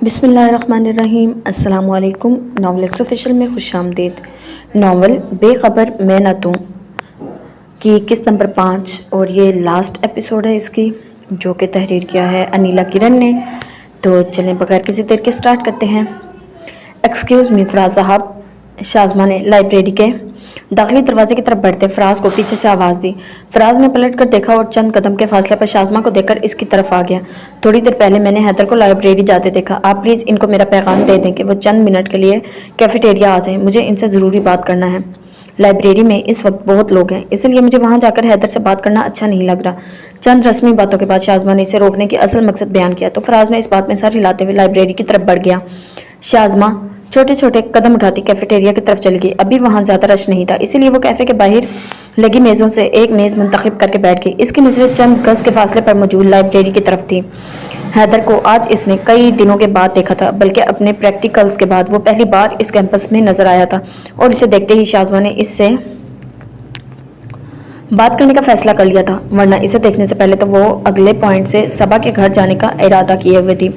बिस्मिल्लाहिर्रहमानिर्रहीम। अस्सलामुअलैकुम। नॉवलेक्स ऑफिशियल में खुशामदीद। नावल बेखबर मैं न तू की किस्त नंबर 5 और ये लास्ट एपिसोड है इसकी, जो कि तहरीर किया है अनीला किरण ने। तो चलें बगैर किसी देर के स्टार्ट करते हैं। एक्सक्यूज़ मी फराज साहब, शाज़मा ने लाइब्रेरी के दाखिली दरवाजे की तरफ बढ़ते फराज को पीछे से आवाज़ दी। फराज ने पलट कर देखा और चंद कदम के फासले पर शाज़मा को देखकर इसकी तरफ आ गया। थोड़ी देर पहले मैंने हैदर को लाइब्रेरी जाते देखा। आप प्लीज़ इनको मेरा पैगाम दे दें कि वो चंद मिनट के लिए कैफेटेरिया आ जाएं। मुझे इनसे ज़रूरी बात करना है। लाइब्रेरी में इस वक्त बहुत लोग हैं, इसलिए मुझे वहां जाकर हैदर से बात करना अच्छा नहीं लग रहा। चंद रस्मी बातों के बाद शाज़मा ने इसे रोकने की असल मकसद बयान किया तो फराज ने इस बात में सर हिलाते हुए लाइब्रेरी की तरफ बढ़ गया। शाज़मा छोटे छोटे कदम उठाती कैफेटेरिया की तरफ चली गई। अभी वहां ज्यादा रश नहीं था, इसीलिए वो कैफे के बाहर लगी मेज़ों से एक मेज़ मुंतखब करके बैठ गई। इसकी नज़रें चंद गज के फासले पर मौजूद लाइब्रेरी की तरफ थी। हैदर को आज इसने कई दिनों के बाद देखा था, बल्कि अपने प्रैक्टिकल्स के बाद वो पहली बार इस कैंपस में नजर आया था और इसे देखते ही शाज़मा ने इससे बात करने का फैसला कर लिया था, वरना इसे देखने से पहले तो वो अगले पॉइंट से सबा के घर जाने का इरादा किए हुए थी,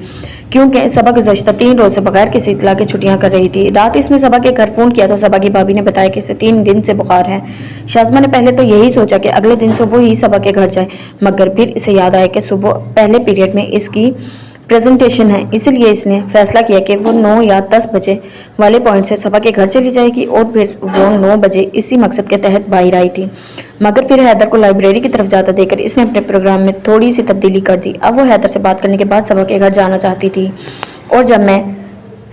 क्योंकि सबा गुज़श्ता 3 रोज से बगैर किसी इत्तला के छुट्टियां कर रही थी। रात इसने सबा के घर फ़ोन किया तो सबा की भाभी ने बताया कि इसे 3 दिन से बुखार है। शाज़मा ने पहले तो यही सोचा कि अगले दिन सुबह ही सबा के घर जाए, मगर फिर इसे याद आया कि सुबह पहले पीरियड में इसकी प्रेजेंटेशन है, इसलिए इसने फैसला किया कि वो 9 या 10 बजे वाले पॉइंट से सबा के घर चली जाएगी और फिर वो 9 बजे इसी मकसद के तहत बाहर आई थी। मगर फिर हैदर को लाइब्रेरी की तरफ जाता देखकर इसने अपने प्रोग्राम में थोड़ी सी तब्दीली कर दी। अब वो हैदर से बात करने के बाद सबा के घर जाना चाहती थी, और जब मैं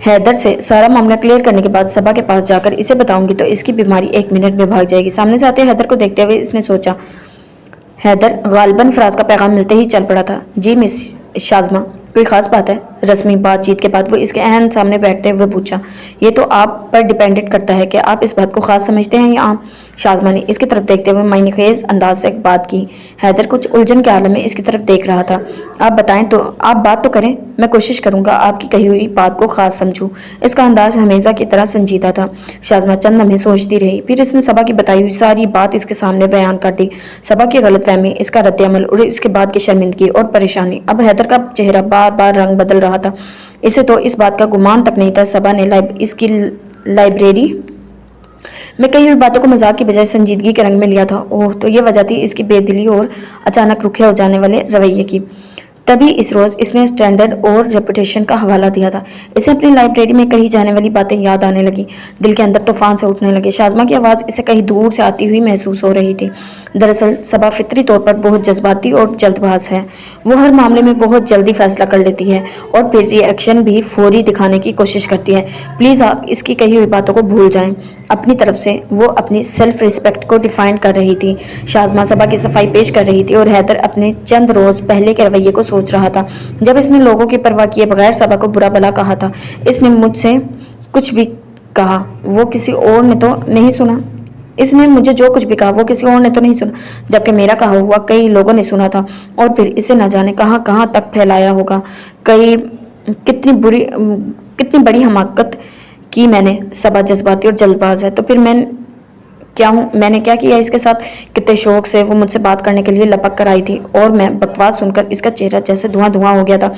हैदर से सारा मामला क्लियर करने के बाद सबा के पास जाकर इसे बताऊंगी तो इसकी बीमारी 1 मिनट में भाग जाएगी। सामने से आते हैदर को देखते हुए इसने सोचा। हैदर गालिबन फराज का पैगाम मिलते ही चल पड़ा था। जी मिस शाज़मा, कोई ख़ास बात है? रस्मी बातचीत के बाद वो इसके अहन सामने बैठते हुए पूछा। ये तो आप पर डिपेंडेंट करता है कि आप इस बात को ख़ास समझते हैं या आम। शाज़मा ने इसकी तरफ देखते हुए मायनेखेज़ अंदाज से बात की। हैदर कुछ उलझन के आलम में इसकी तरफ देख रहा था। आप बताएं तो, आप बात तो करें, मैं कोशिश करूंगा आपकी कही हुई बात को ख़ास समझूं। इसका अंदाज हमेशा की तरह संजीदा था। शाज़मा चंद लम्हे सोचती रही, फिर इसने सबा की बताई हुई सारी बात इसके सामने बयान कर दी। सबा की गलतफहमी, इसका रद्द-ए-अमल और इसके बाद की शर्मिंदगी और परेशानी। अब हैदर का चेहरा बार बार रंग बदल रहा था। इसे तो इस बात का गुमान तक नहीं था सबा ने इसकी लाइब्रेरी में कई हुई बातों को मजाक की बजाय संजीदगी के रंग में लिया था। ओह, तो ये वजह थी इसकी बेदिली और अचानक रुखे हो जाने वाले रवैये की। तभी इस रोज़ इसने स्टैंडर्ड और रेपुटेशन का हवाला दिया था। इसे अपनी लाइब्रेरी में कही जाने वाली बातें याद आने लगी। दिल के अंदर तूफान से उठने लगे। शाज़मा की आवाज़ इसे कहीं दूर से आती हुई महसूस हो रही थी। दरअसल सबा फितरी तौर पर बहुत जज्बाती और जल्दबाज है। वो हर मामले में बहुत जल्दी फैसला कर लेती है और फिर रिएक्शन भी फौरी दिखाने की कोशिश करती है। प्लीज़ आप इसकी कही हुई बातों को भूल जाएं। अपनी तरफ से वो अपनी सेल्फ रिस्पेक्ट को डिफाइन कर रही थी। शाज़मा सबा की सफाई पेश कर रही थी और हैदर अपने चंद रोज़ पहले के रवैये को सोच रहा था, जब इसने लोगों की परवाह किए बगैर सबा को बुरा भला कहा था। इसने मुझसे कुछ भी कहा वो किसी और ने तो नहीं सुना। इसने मुझे जो कुछ भी कहा वो किसी और ने तो नहीं सुना, जबकि मेरा कहा हुआ कई लोगों ने सुना था और फिर इसे न जाने कहां कहां तक फैलाया होगा। कितनी बड़ी हमाकत की मैंने। सबा जज्बाती और जल्दबाज है तो फिर मैंने क्या किया इसके साथ? कितने शौक से वो मुझसे बात करने के लिए लपक कर आई थी और मैं बकवास सुनकर इसका चेहरा जैसे धुआं धुआं हो गया था।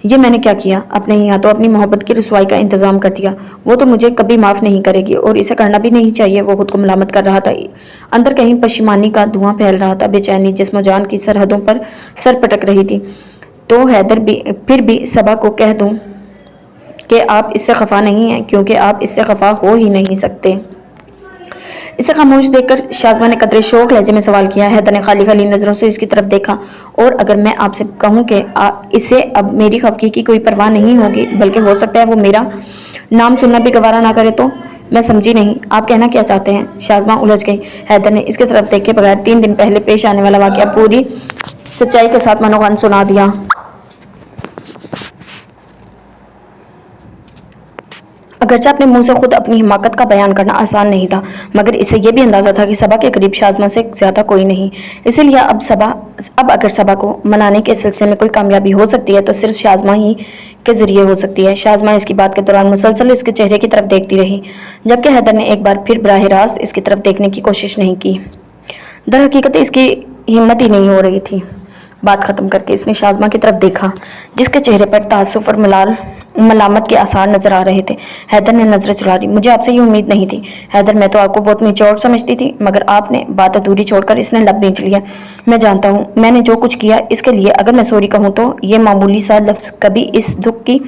ये मैंने क्या किया? अपने ही हाथों अपनी मोहब्बत की रुसवाई का इंतजाम कर दिया। वो तो मुझे कभी माफ़ नहीं करेगी और इसे करना भी नहीं चाहिए। वो खुद को मलामत कर रहा था। अंदर कहीं पशिमानी का धुआं फैल रहा था। बेचैनी जिस्म जान की सरहदों पर सर पटक रही थी। तो हैदर भी फिर भी सबा को कह दूं कि आप इससे खफा नहीं हैं, क्योंकि आप इससे खफा हो ही नहीं सकते। इसे खामोश देखकर शाज़मा ने कतरे शौक लहजे में सवाल किया। हैदर ने खाली खाली नज़रों से इसकी तरफ देखा। और अगर मैं आपसे कहूँ कि इसे अब मेरी खफगी की कोई परवाह नहीं होगी, बल्कि हो सकता है वो मेरा नाम सुनना भी गवारा ना करे, तो? मैं समझी नहीं, आप कहना क्या चाहते हैं? शाज़मा उलझ गई। हैदर ने इसकी तरफ देखे बगैर 3 दिन पहले पेश आने वाला वाक़या पूरी सच्चाई के साथ मनोगन सुना दिया। अगरचे अपने मुंह से खुद अपनी हिमाकत का बयान करना आसान नहीं था, मगर इसे यह भी अंदाजा था कि सबा के करीब शाज़मा से ज़्यादा कोई नहीं। इसीलिए अब अगर सबा को मनाने के सिलसिले में कोई कामयाबी हो सकती है तो सिर्फ शाज़मा ही के ज़रिए हो सकती है। शाज़मा इसकी बात के दौरान मुसलसल इसके चेहरे की तरफ देखती रही, जबकि हैदर ने एक बार फिर बराह रास्त इसकी तरफ देखने की कोशिश नहीं की। दरहकीकत इसकी हिम्मत ही नहीं हो रही थी। बात ख़त्म करके इसने शाज़मा की तरफ देखा, जिसके चेहरे पर तासुफ और मलाल मलामत के आसार नजर आ रहे थे। हैदर ने नजरें चुरा ली। मुझे आपसे ये उम्मीद नहीं थी हैदर, मैं तो आपको बहुत मैच्योर समझती थी, मगर आपने बात अधूरी छोड़कर इसने लब बेच लिया। मैं जानता हूँ मैंने जो कुछ किया, इसके लिए अगर मैं सॉरी कहूँ तो ये मामूली सा लफ्ज कभी इस दुख की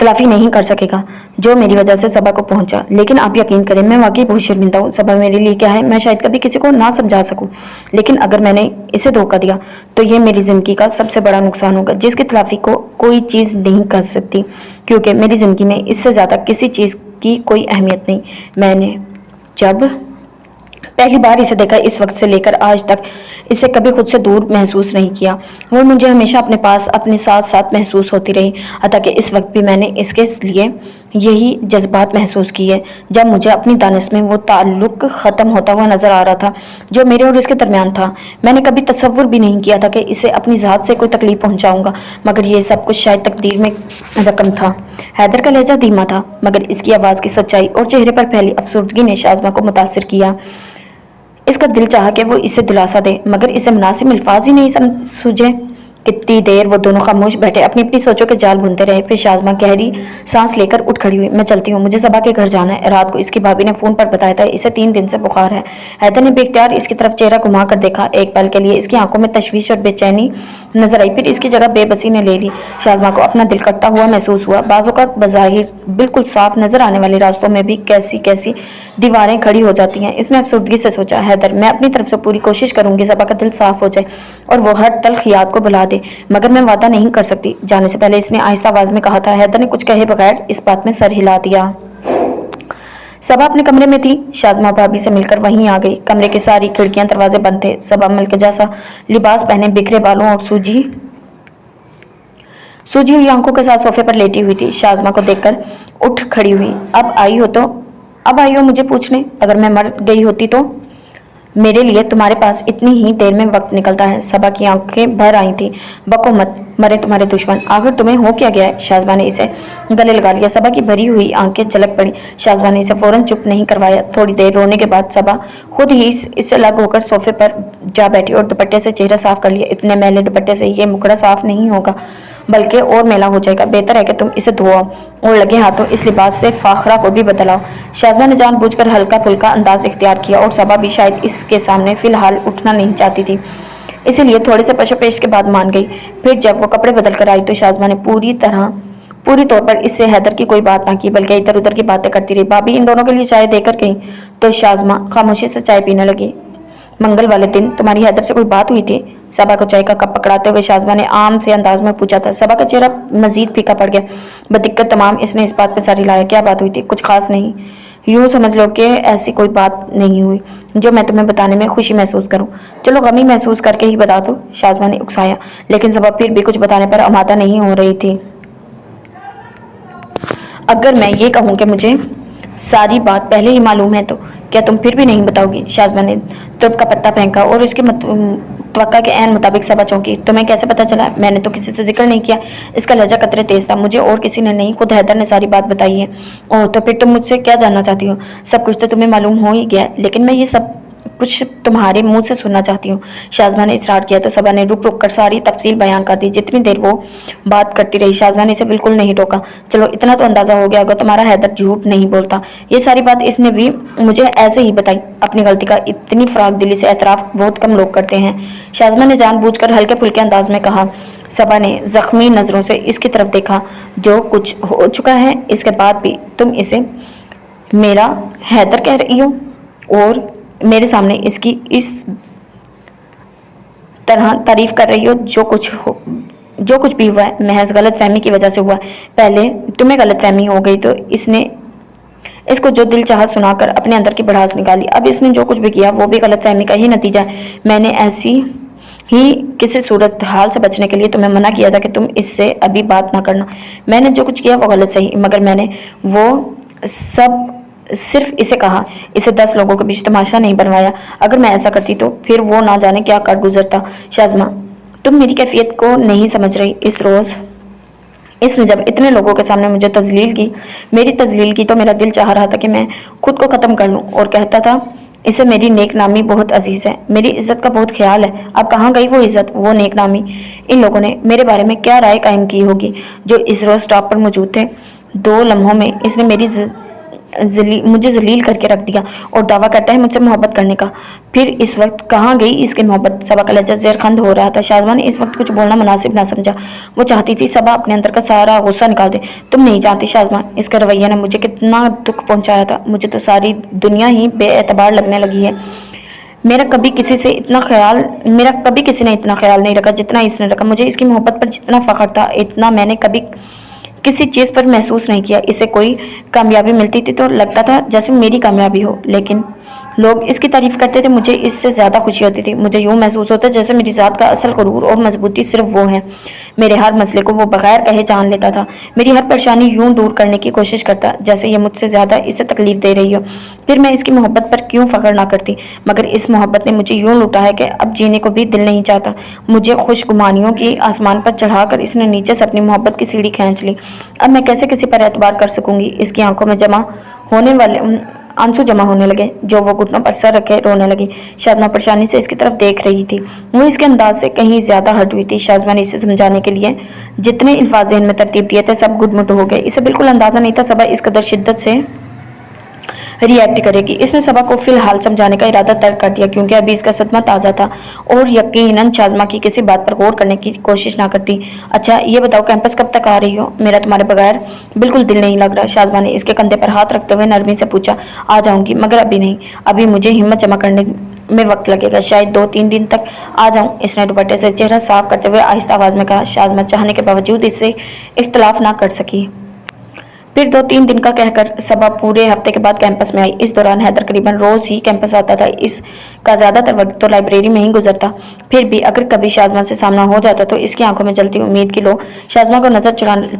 तलाफी नहीं कर सकेगा जो मेरी वजह से सबा को पहुंचा। लेकिन आप यकीन करें, मैं वाकई बहुत शर्मिंदा हूँ। सबा मेरे लिए क्या है मैं शायद कभी किसी को ना समझा सकूं, लेकिन अगर मैंने इसे धोखा दिया तो ये मेरी जिंदगी का सबसे बड़ा नुकसान होगा, जिसकी तलाफी को कोई चीज़ नहीं कर सकती, क्योंकि मेरी जिंदगी में इससे ज़्यादा किसी चीज़ की कोई अहमियत नहीं। मैंने जब पहली बार इसे देखा, इस वक्त से लेकर आज तक इसे कभी खुद से दूर महसूस नहीं किया। वो मुझे हमेशा अपने पास, अपने साथ साथ महसूस होती रही। हालांकि इस वक्त भी मैंने इसके लिए यही जज्बात महसूस किए जब मुझे अपनी दानिश में वो ताल्लुक ख़त्म होता हुआ नजर आ रहा था जो मेरे और इसके दरमियान था। मैंने कभी तसव्वुर भी नहीं किया था कि इसे अपनी ज़ात से कोई तकलीफ पहुंचाऊंगा, मगर ये सब कुछ शायद तकदीर में रकम था। हैदर का लहजा धीमा था, मगर इसकी आवाज़ की सच्चाई और चेहरे पर फैली अफसुर्दगी ने शाज़मा को मुतासिर किया। इसका दिल चाहा कि वो इसे दिलासा दे, मगर इसे मुनासिब अल्फाज ही नहीं सूझे। कितनी देर वो दोनों खामोश बैठे अपनी अपनी सोचों के जाल बुनते रहे। फिर शाज़मा गहरी सांस लेकर उठ खड़ी हुई। मैं चलती हूँ, मुझे सबा के घर जाना है। रात को इसकी भाभी ने फ़ोन पर बताया था इसे 3 दिन से बुखार है। हैदर ने बेख्तियार इसकी तरफ चेहरा घुमा कर देखा। एक पल के लिए इसकी आंखों में तशवीश और बेचैनी नजर आई, फिर इसकी जगह बेबसी ने ले ली। शाज़मा को अपना दिल कटता हुआ महसूस हुआ। बाज़ों का बज़ाहिर बिल्कुल साफ नजर आने वाले रास्तों में भी कैसी कैसी दीवारें खड़ी हो जाती हैं। इसने अफसुर्दगी से सोचा, हैदर मैं अपनी तरफ से पूरी कोशिश करूंगी सबा का दिल साफ हो जाए और वो हर तल्ख याद को भुला दे, मगर मैं वादा नहीं कर सकती। जाने से पहले इसने आहिस्ता आवाज में कहा था। हैदर ने कुछ कहे बगैर इस बात में सर हिला दिया। सबा अपने कमरे में थी। शाज़मा भाभी से मिलकर वहीं आ गई। कमरे की सारी खिड़कियां दरवाजे बंद थे। सबा मलके जैसा लिबास पहने बिखरे बालों और सूजी हुई आंखों के साथ सोफे पर लेटी हुई थी। शाज़मा को देखकर उठ खड़ी हुई। अब आई हो मुझे पूछने, अगर मैं मर गई होती तो? मेरे लिए तुम्हारे पास इतनी ही देर में वक्त निकलता है। सबा की आंखें भर आई थी। बको मत, मरे तुम्हारे दुश्मन, आखिर तुम्हें हो क्या गया है? शाज़मा ने इसे गले लगा लिया। सबा की भरी हुई आंखें झलक पड़ी। शाज़मा ने इसे फौरन चुप नहीं करवाया। थोड़ी देर रोने के बाद सबा खुद ही इससे अलग होकर सोफे पर जा बैठी और दुपट्टे से चेहरा साफ कर लिया। इतने मैले दुपट्टे से ये मुखड़ा साफ नहीं होगा, बल्कि और मेला हो जाएगा। बेहतर है कि तुम इसे धोओ और लगे हाथों इस लिबास से फाखरा को भी बदलाओ। शाज़मा ने जानबूझकर हल्का फुल्का अंदाज इख्तियार किया और सबा भी शायद इसके सामने फिलहाल उठना नहीं चाहती थी, इसीलिए थोड़े से पशोपेश के बाद मान गई। फिर जब वो कपड़े बदल कर आई तो शाज़मा ने पूरी तौर पर इससे हैदर की कोई बात ना की, बल्कि इधर उधर की बातें करती रही। भाभी इन दोनों के लिए चाय देकर गई तो शाज़मा खामोशी से चाय पीने लगी। मंगल वाले दिन तुम्हारी हैदर से कोई बात हुई थी? सबा को चाय का कप पकड़ाते हुए शाज़मा ने आम से अंदाज में पूछा था। सबा का चेहरा मजीद फीका पड़ गया। बदिक्कत तमाम इसने इस बात पर सर हिलाया। क्या बात हुई थी? कुछ खास नहीं, यूँ समझ लो कि ऐसी कोई बात नहीं हुई जो मैं तुम्हें बताने में खुशी महसूस करूं। चलो गमी महसूस करके ही बता दो, शाज़मा ने उकसाया। लेकिन सबा फिर भी कुछ बताने पर आमादा नहीं हो रही थी। अगर मैं ये कहूँ कि मुझे सारी बात पहले ही मालूम है तो क्या तुम फिर भी नहीं बताओगी? शाज़मा ने तुर्क का पत्ता फेंका और उसके तवक्का के ऐन मुताबिक सबा चौंकी। तुम्हें कैसे पता चला? मैंने तो किसी से जिक्र नहीं किया। इसका लहजा कतरे तेज था। मुझे और किसी ने नहीं, खुद हैदर ने सारी बात बताई है। ओह, तो फिर तुम मुझसे क्या जानना चाहती हो? सब कुछ तो तुम्हें मालूम हो ही गया, लेकिन मैं ये सब कुछ तुम्हारे मुंह से सुनना चाहती हूँ। शाज़मा ने इसरार किया तो सबा ने रुक रुक कर सारी तफसील बयान कर दी। जितनी देर वो बात करती रही शाज़मा ने इसे बिल्कुल नहीं रोका। चलो इतना तो अंदाजा हो गया होगा तुम्हारा हैदर झूठ नहीं बोलता। ये सारी बात इसने भी मुझे ऐसे ही बताई। अपनी गलती का इतनी फराग दिली से एतराफ़ बहुत कम लोग करते हैं, शाज़मा ने जानबूझकर हल्के फुल्के अंदाज में कहा। सबा ने जख्मी नज़रों से इसकी तरफ देखा। जो कुछ हो चुका है इसके बाद भी तुम इसे मेरा हैदर कह रही हो और मेरे सामने इसकी इस तरह तारीफ कर रही हो। जो कुछ भी हुआ है महज गलत फहमी की वजह से हुआ। पहले तुम्हें गलत फहमी हो गई तो इसको जो दिल चाहा सुनाकर अपने अंदर की भड़ास निकाली। अब इसने जो कुछ भी किया वो भी गलत फहमी का ही नतीजा है। मैंने ऐसी ही किसी सूरत हाल से बचने के लिए तुम्हें मना किया था कि तुम इससे अभी बात ना करना। मैंने जो कुछ किया वो गलत सही, मगर मैंने वो सब सिर्फ इसे कहा, इसे 10 लोगों के बीच तमाशा नहीं बनवाया। अगर मैं ऐसा करती तो फिर वो ना जाने क्या कर गुजरता। शाज़मा तुम मेरी कैफियत को नहीं समझ रही। इस रोज़ इसने जब इतने लोगों के सामने मुझे तजलील की तो मेरा दिल चाह रहा था कि मैं खुद को ख़त्म कर लूँ और कहता था इसे मेरी नेक नामी बहुत अजीज है, मेरी इज्जत का बहुत ख्याल है। अब कहाँ गई वो इज्जत, वो नेक नामी? इन लोगों ने मेरे बारे में क्या राय कायम की होगी जो इस रोज स्टॉप पर मौजूद थे। 2 लम्हों में इसने मुझे जलील करके रख दिया और दावा करता है मुझसे मोहब्बत करने का। फिर इस वक्त कहाँ गई इसकी मोहब्बत? सबा का लहजा ज़ेरखंद हो रहा था। शाज़मा ने इस वक्त कुछ बोलना मुनासिब ना समझा। वो चाहती थी सबा अपने अंदर का सारा गुस्सा निकाल दे। तुम नहीं जानती शाज़मा, इसका रवैया ने मुझे कितना दुख पहुंचाया था। मुझे तो सारी दुनिया ही बेएतबार लगने लगी है। मेरा कभी किसी ने इतना ख्याल नहीं रखा जितना इसने रखा। मुझे इसकी मोहब्बत पर जितना फ़ख्र था, इतना मैंने कभी किसी चीज़ पर महसूस नहीं किया। इसे कोई कामयाबी मिलती थी तो लगता था जैसे मेरी कामयाबी हो, लेकिन लोग इसकी तारीफ करते थे, मुझे इससे ज़्यादा खुशी होती थी। मुझे यूँ महसूस होता जैसे मेरी ज़ात का असल गुरूर और मजबूती सिर्फ वो है। मेरे हर मसले को वो बगैर कहे जान लेता था। मेरी हर परेशानी यूँ दूर करने की कोशिश करता जैसे ये मुझसे ज़्यादा इसे तकलीफ दे रही हो। फिर मैं इसकी मोहब्बत पर क्यों फ़ख्र ना करती, मगर इस मोहब्बत ने मुझे यूँ लूटा है कि अब जीने को भी दिल नहीं चाहता। मुझे खुशगुमानियों की आसमान पर चढ़ाकर इसने नीचे से अपनी मोहब्बत की सीढ़ी खींच ली। अब मैं कैसे किसी पर एतबार कर सकूंगी? इसकी आंखों में आंसू जमा होने लगे, जो वो घुटनों पर सर रखे रोने लगी। शाज़मा परेशानी से इसकी तरफ देख रही थी। वो इसके अंदाज से कहीं ज्यादा हट हुई थी। शाज़मा ने इसे समझाने के लिए जितने अल्फाज ज़हन में तरतीब दिए थे सब गुटमुट हो गए। इसे बिल्कुल अंदाजा नहीं था सबा इस कदर शिद्दत से रिएक्ट करेगी। इसने सबा को फिलहाल समझाने का इरादा तर्क कर दिया, क्योंकि अभी इसका सदमा ताज़ा था और यकीनन शाज़मा की किसी बात पर गौर करने की कोशिश ना करती। अच्छा ये बताओ कैंपस कब तक आ रही हो? मेरा तुम्हारे बगैर बिल्कुल दिल नहीं लग रहा। शाज़मा ने इसके कंधे पर हाथ रखते हुए नरमी से पूछा। आ जाऊंगी, मगर अभी नहीं। अभी मुझे हिम्मत जमा करने में वक्त लगेगा, शायद 2-3 दिन तक आ जाऊं। इसने दुपट्टे से चेहरा साफ करते हुए आहिस्ता आवाज में कहा। शाज़मा चाहने के बावजूद इससे इख्तलाफ ना कर सकी। फिर 2-3 दिन का कहकर सबा पूरे हफ्ते के बाद कैंपस में आई। इस दौरान हैदर करीबन रोज ही कैंपस आता था। इसका ज्यादातर वक्त तो लाइब्रेरी में ही गुजरता। फिर भी अगर कभी शाज़मा से सामना हो जाता तो इसकी आंखों में जलती उम्मीद की लो शाज़मा को नजर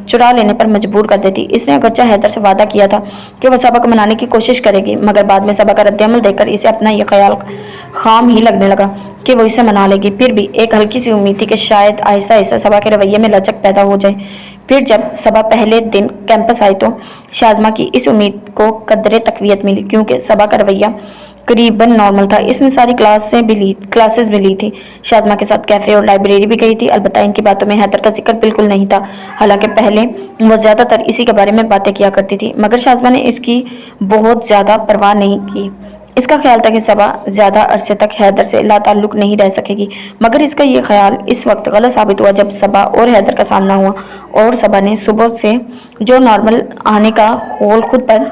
चुरा लेने पर मजबूर कर देती। इसने अगरचा हैदर से वादा किया था कि वह सबा को मनाने की कोशिश करेगी, मगर बाद में सबा का रद्दअमल देखकर इसे अपना यह ख्याल खाम ही लगने लगा कि वो इसे मना लेगी। फिर भी एक हल्की सी उम्मीद थी कि शायद आहिस्ता आहिस्ता सबा के रवैये में लचक पैदा हो जाए। फिर जब सबा पहले दिन कैंपस आई तो शाज़मा की इस उम्मीद को कदरे तकवीयत मिली, क्योंकि सबा का रवैया करीबन नॉर्मल था। इसने सारी क्लासेस भी ली थी, शाज़मा के साथ कैफे और लाइब्रेरी भी गई थी। अलबत्ता इनकी बातों में हैदर का जिक्र बिल्कुल नहीं था। हालांकि पहले वो ज़्यादातर इसी के बारे में बातें किया करती थी, मगर शाज़मा ने इसकी बहुत ज़्यादा परवाह नहीं की। इसका ख्याल था कि सबा ज्यादा अरसे तक हैदर से लाताल्लुक नहीं रह सकेगी, मगर इसका ये ख्याल इस वक्त गलत साबित हुआ जब सबा और हैदर का सामना हुआ और सबा ने सुबह से जो नॉर्मल आने का खोल खुद पर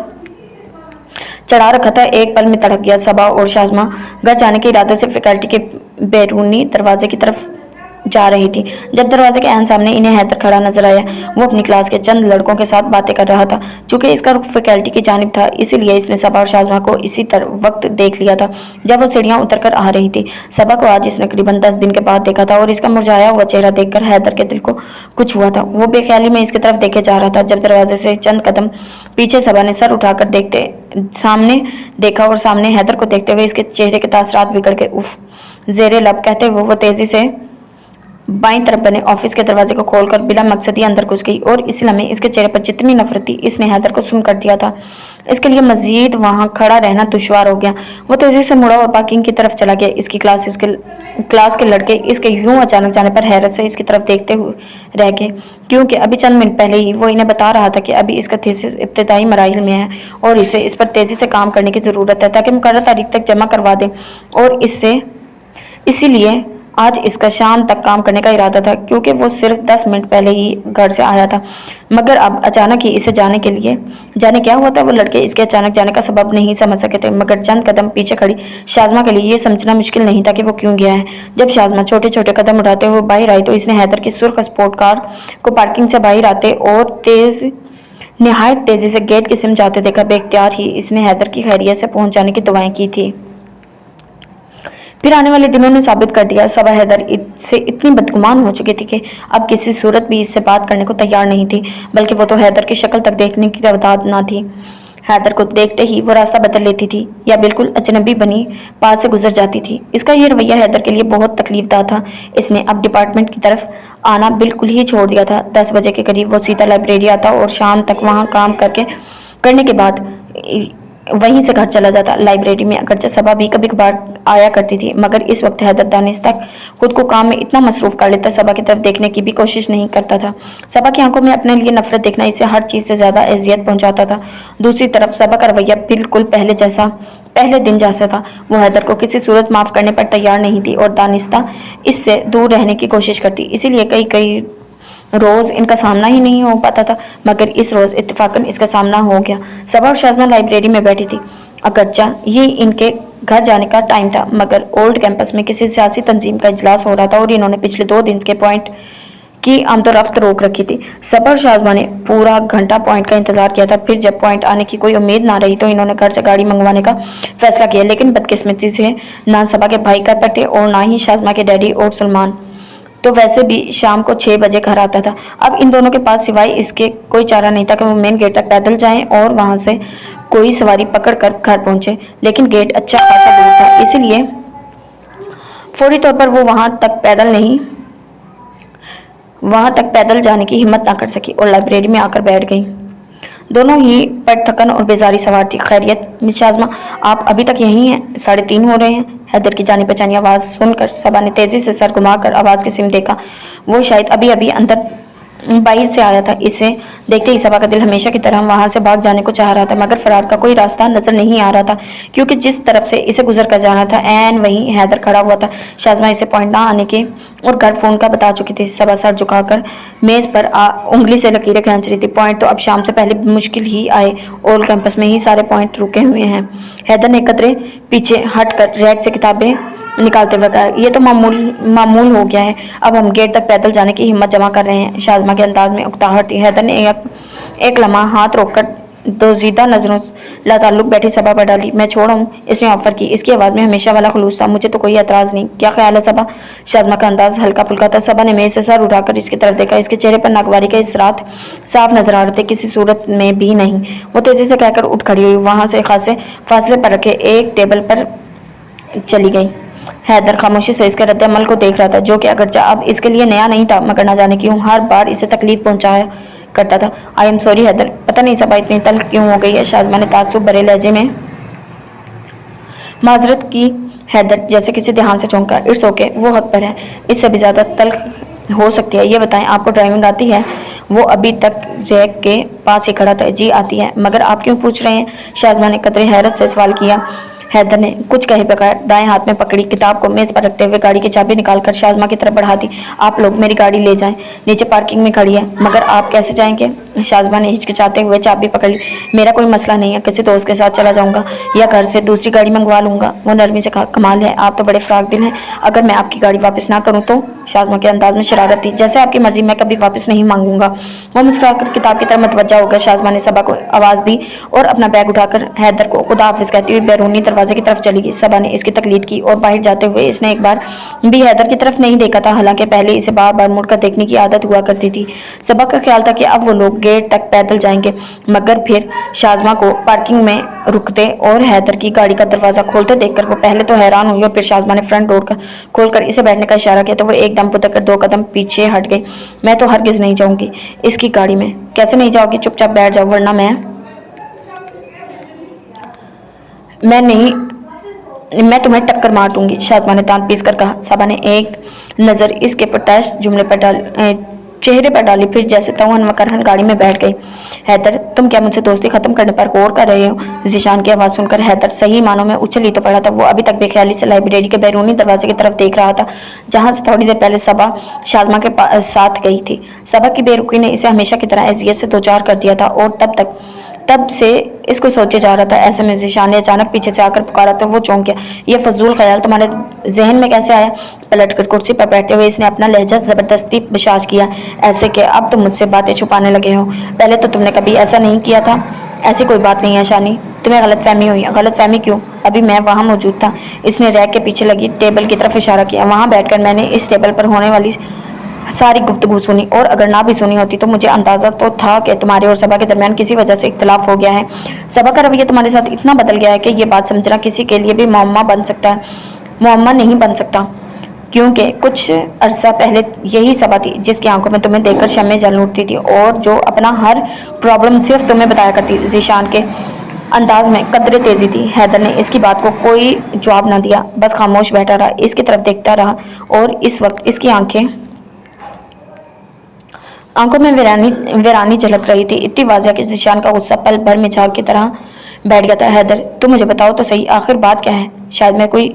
चढ़ा रखा था एक पल में तड़क गया। सबा और शाज़मा घर जाने के इरादे से फैकल्टी के बैरूनी दरवाजे की तरफ जा रही थी। जब दरवाजे के ऐन सामने इन्हें हैदर खड़ा नजर आया। वो अपनी क्लास के चंद लड़कों के साथ बातें कर रहा था। चूंकि इसका रुख फैकल्टी की जानिब था, इसीलिए इसने सबा और शाज़मा को इसी वक्त देख लिया था जब वो सीढ़ियां उतर कर आ रही थी। सबा को आज इसने करीबन 10 दिन के बाद देखा था और इसका मुरझाया हुआ चेहरा देखकर हैदर के दिल को कुछ हुआ था। वो बेख्याली में इसकी तरफ देखे जा रहा था। जब दरवाजे से चंद कदम पीछे सबा ने सर उठाकर सामने देखा और सामने हैदर को देखते हुए इसके चेहरे के तासरात बिगड़ गए। उफ, जेरे लब कहते हुए वो तेजी से बाईं तरफ बने ऑफिस के दरवाजे को खोलकर बिला मकसदी अंदर घुस गई और इस लम्हे इसके चेहरे पर जितनी नफरत थी इसने हैदर को सुन कर दिया था। इसके लिए मजीद वहां खड़ा रहना दुश्वार हो गया। वो तेजी से मुड़ा और पार्किंग की तरफ चला गया। इसकी क्लास के लड़के इसके यूं अचानक जाने पर हैरत से इसकी तरफ देखते हुए रह गए, क्योंकि अभी चंद मिनट पहले ही वो इन्हें बता रहा था कि अभी इसका थीसिस इब्तिदाई मराहिल में है और इसे इस पर तेजी से काम करने की जरूरत है ताकि मुकर्रर तारीख तक जमा करवा दे। और इसीलिए आज इसका शाम तक काम करने का इरादा था, क्योंकि वो सिर्फ 10 मिनट पहले ही घर से आया था। मगर अब अचानक ही इसे जाने क्या हुआ था वो लड़के इसके अचानक जाने का सबब नहीं समझ सके थे। मगर चंद कदम पीछे खड़ी शाज़मा के लिए ये समझना मुश्किल नहीं था कि वो क्यों गया है। जब शाज़मा छोटे छोटे कदम उठाते हुए बाहर आई तो इसने हैदर की सुर्ख स्पोर्ट कार को पार्किंग से बाहर आते और निहायत तेजी से गेट की सिम जाते देखा। बेख्तियार ही इसने हैदर की खैरियत से पहुंच जाने की दुआएं की थी। फिर आने वाले दिनों ने साबित कर दिया। सबा हैदर से इतनी बदगुमान हो चुकी थी कि अब किसी सूरत भी इससे बात करने को तैयार नहीं थी, बल्कि वो तो हैदर की शक्ल तक देखने की रवदाद ना थी। हैदर को देखते ही वो रास्ता बदल लेती थी या बिल्कुल अजनबी बनी पास से गुजर जाती थी। इसका ये रवैया हैदर के लिए बहुत तकलीफदार था। इसने अब डिपार्टमेंट की तरफ आना बिल्कुल ही छोड़ दिया था। 10 बजे के करीब वो सीधा लाइब्रेरी आता और शाम तक वहाँ काम करने के बाद वहीं से घर चला जाता। लाइब्रेरी में अगरचे सबा भी कभी कभार आया करती थी, मगर इस वक्त हैदर दानिश तक खुद को काम में इतना मसरूफ कर लेता, सबा की तरफ देखने की भी कोशिश नहीं करता था। सबा की आंखों में अपने लिए नफरत देखना इसे हर चीज से ज्यादा अजियत पहुंचाता था। दूसरी तरफ सबा का रवैया बिल्कुल पहले दिन जैसा था। वो हैदर को किसी सूरत माफ करने पर तैयार नहीं थी और दानिस्ता इससे दूर रहने की कोशिश करती। इसीलिए कई कई रोज इनका सामना ही नहीं हो पाता था, मगर इस रोज इत्तेफाकन इसका सामना हो गया। सबा और शाज़मा लाइब्रेरी में बैठी थी। अगरचा ये इनके घर जाने का टाइम था, मगर ओल्ड कैंपस में किसी सियासी तंजीम का इजलास हो रहा था और इन्होंने पिछले 2 दिन के पॉइंट की आमदोरफ्त रोक रखी थी। सबा और शाज़मा ने पूरा घंटा पॉइंट का इंतजार किया था। फिर जब पॉइंट आने की कोई उम्मीद ना रही तो इन्होंने घर से गाड़ी मंगवाने का फैसला किया, लेकिन बदकिस्मती से ना सबा के भाई घर पर थे और ना ही शाज़मा के डैडी और सलमान तो वैसे भी शाम को 6 बजे घर आता था। अब इन दोनों के पास सिवाय इसके कोई चारा नहीं था कि वो मेन गेट तक पैदल जाएं और वहां से कोई सवारी पकड़कर घर पहुंचे, लेकिन गेट अच्छा खासा दूर था, इसलिए फौरी तौर पर वो वहां तक पैदल जाने की हिम्मत ना कर सकी और लाइब्रेरी में आकर बैठ गई। दोनों ही पर थकन और बेजारी सवार थी। खैरियत मिस शाज़मा, आप अभी तक यहीं हैं? 3:30 हो रहे हैं। हैदर की जानी पहचानी आवाज़ सुनकर सबा ने तेजी से सर घुमाकर आवाज़ की सिम देखा। वो शायद अभी अभी अंदर बाहर से आया था। इसे देखते ही सबा का दिल हमेशा की तरह वहां से भाग जाने को चाह रहा था, मगर फरार का कोई रास्ता नजर नहीं आ रहा था, क्योंकि जिस तरफ से इसे गुजर कर जाना था ऐन वहीं हैदर खड़ा हुआ था। शाज़मा इसे पॉइंट ना आने के और घर फोन का बता चुकी थी। सबा सर झुकाकर मेज पर उंगली से लकीरें खींच रही थी। पॉइंट तो अब शाम से पहले मुश्किल ही आए, ओल्ड कैंपस में ही सारे पॉइंट रुके हुए हैं। हैदर ने कतरे पीछे हटकर रैक से किताबें निकालते हुए कहा, ये तो मामूल हो गया है। अब हम गेट तक पैदल जाने की हिम्मत जमा कर रहे हैं। शाज़मा के अंदाज में उकताहट थी। हैदर ने एक लम्हा हाथ रोककर दोजीदा नजरों लाताल्लुक बैठी सबा पर डाली। मैं छोड़ हूँ, इसने ऑफर की। इसकी आवाज़ में हमेशा वाला खुलूस था। मुझे तो कोई एतराज़ नहीं। क्या ख्याल है सबा? शाज़मा का अंदाज हल्का फुल्का था। सबा ने मेज से सर उठाकर इसकी तरफ देखा। इसके चेहरे पर नागवारी के इसरात साफ नजर आ रहे थे, किसी सूरत में भी नहीं। वो तेजी से कहकर उठ खड़ी हुई, वहां से खासे फासले पर रखे एक टेबल पर चली गई। हैदर खामोशी से इसके रद्द-ए-अमल को देख रहा था, जो कि अगरचे अब इसके लिए नया नहीं था, मगर ना जाने क्यों हर बार इसे तकलीफ पहुंचाया करता था। आई एम सॉरी हैदर, पता नहीं सबा इतनी तल्ख क्यों हो गई है। शाज़मा ने ताज्जुब भरे लहजे में माजरत की। हैदर जैसे किसी ध्यान से चौंका। इट्स ओके, वो हक पर है, इससे भी ज्यादा तल्ख हो सकती है। ये बताएं, आपको ड्राइविंग आती है? वो अभी तक रैक के पास ही खड़ा था। जी आती है, मगर आप क्यों पूछ रहे हैं? शाज़मा ने कतरे हैरत से सवाल किया। हैदर ने कुछ कहे बगैर दाएं हाथ में पकड़ी किताब को मेज पर रखते हुए गाड़ी की चाबी निकालकर शाज़मा की तरफ बढ़ा दी। आप लोग मेरी गाड़ी ले जाएं, नीचे पार्किंग में खड़ी है। मगर आप कैसे जाएंगे? शाज़मा ने हिचकिचाते हुए चाबी पकड़ ली। मेरा कोई मसला नहीं है, किसी दोस्त के साथ चला जाऊंगा या घर से दूसरी गाड़ी मंगवा लूंगा। वो नरमी से कहा, कमाल है, आप तो बड़े फ्राक दिल हैं। अगर मैं आपकी गाड़ी वापस ना करूँ तो? शाज़मा के अंदाज में शरारत थी। जैसे आपकी मर्जी, मैं कभी वापस नहीं मांगूंगा। वो मुस्कुराकर किताब की तरफ मतवज्जा हो गया। शाज़मा ने सबा को आवाज़ दी और अपना बैग उठाकर हैदर को खुदा हाफिज कहती हुई बैरूनी दरवाजे की तरफ चली गई। सबा ने इसकी तकलीद की और बाहर जाते हुए इसने एक बार भी हैदर की तरफ नहीं देखा था, हालांकि पहले इसे बार बार मुड़कर देखने की आदत हुआ करती थी। सबा का ख्याल था कि अब वो लोग गेट तक पैदल जाएंगे, मगर फिर शाज़मा को पार्किंग में रुकते और हैदर की गाड़ी का दरवाजा खोलते देखकर वो पहले तो हैरान हुई और फिर शाज़मा ने फ्रंट डोर खोलकर इसे बैठने का इशारा किया तो वो एकदम पुदक कर 2 कदम पीछे हट गई। मैं तो हरगिज नहीं जाऊंगी इसकी गाड़ी में। कैसे नहीं जाओगी? चुपचाप बैठ जाओ, वरना मैं तुम्हें टक्कर मार दूंगी, शाज़मा ने दांत पीस कर कहा। सबा ने एक नज़र इसके प्रत्याश जुमले पर चेहरे पर डाली, फिर जैसे तौहन मकरहन गाड़ी में बैठ गई। हैदर, तुम क्या मुझसे दोस्ती खत्म करने पर गौर कर रहे हो? ज़ीशान की आवाज़ सुनकर हैदर सही मानों में उछल ही तो पड़ा था। वो अभी तक बेख्याली से लाइब्रेरी के बैरूनी दरवाजे की तरफ देख रहा था, जहां से थोड़ी देर पहले सबा शाज़मा के साथ गई थी। सबा की बेरुखी ने इसे हमेशा की तरह अजियत से दो चार कर दिया था और तब से इसको सोचे जा रहा था। ऐसे में ज़ीशान ने अचानक पीछे से आकर पुकारा तो वो चौंक गया। ये फजूल ख्याल तुम्हारे जहन में कैसे आया? पलटकर कुर्सी पर बैठते हुए इसने अपना लहजा ज़बरदस्ती बशाश किया, ऐसे कि अब तुम मुझसे बातें छुपाने लगे हो। पहले तो तुमने कभी ऐसा नहीं किया था। ऐसी कोई बात नहीं है शानी, तुम्हें गलतफहमी हुई है। गलतफहमी क्यों? अभी मैं वहाँ मौजूद था। इसने रैक के पीछे लगी टेबल की तरफ इशारा किया। वहाँ बैठकर मैंने इस टेबल पर होने वाली सारी गुफ्तगू सुनी, और अगर ना भी सुनी होती तो मुझे अंदाजा तो था कि तुम्हारे और सबा के दरमियान किसी वजह से इख्तलाफ हो गया है। सबा का रवैया तुम्हारे साथ इतना बदल गया है कि ये बात समझना किसी के लिए भी मुअम्मा नहीं बन सकता, क्योंकि कुछ अरसा पहले यही सबा थी जिसकी आंखों में तुम्हें देखकर शम्में जल उठती थी और जो अपना हर प्रॉब्लम सिर्फ तुम्हें बताया करती। ज़ीशान के अंदाज में कदरे तेजी थी। हैदर ने इसकी बात को कोई जवाब न दिया, बस खामोश बैठा रहा, इसकी तरफ देखता रहा। और इस वक्त इसकी आंखों में वीरानी झलक रही थी, इतनी वाज़ेह कि ज़ीशान का गुस्सा पल भर में झाग की तरह बैठ गया था। हैदर, तुम मुझे बताओ तो सही, आखिर बात क्या है? शायद मैं कोई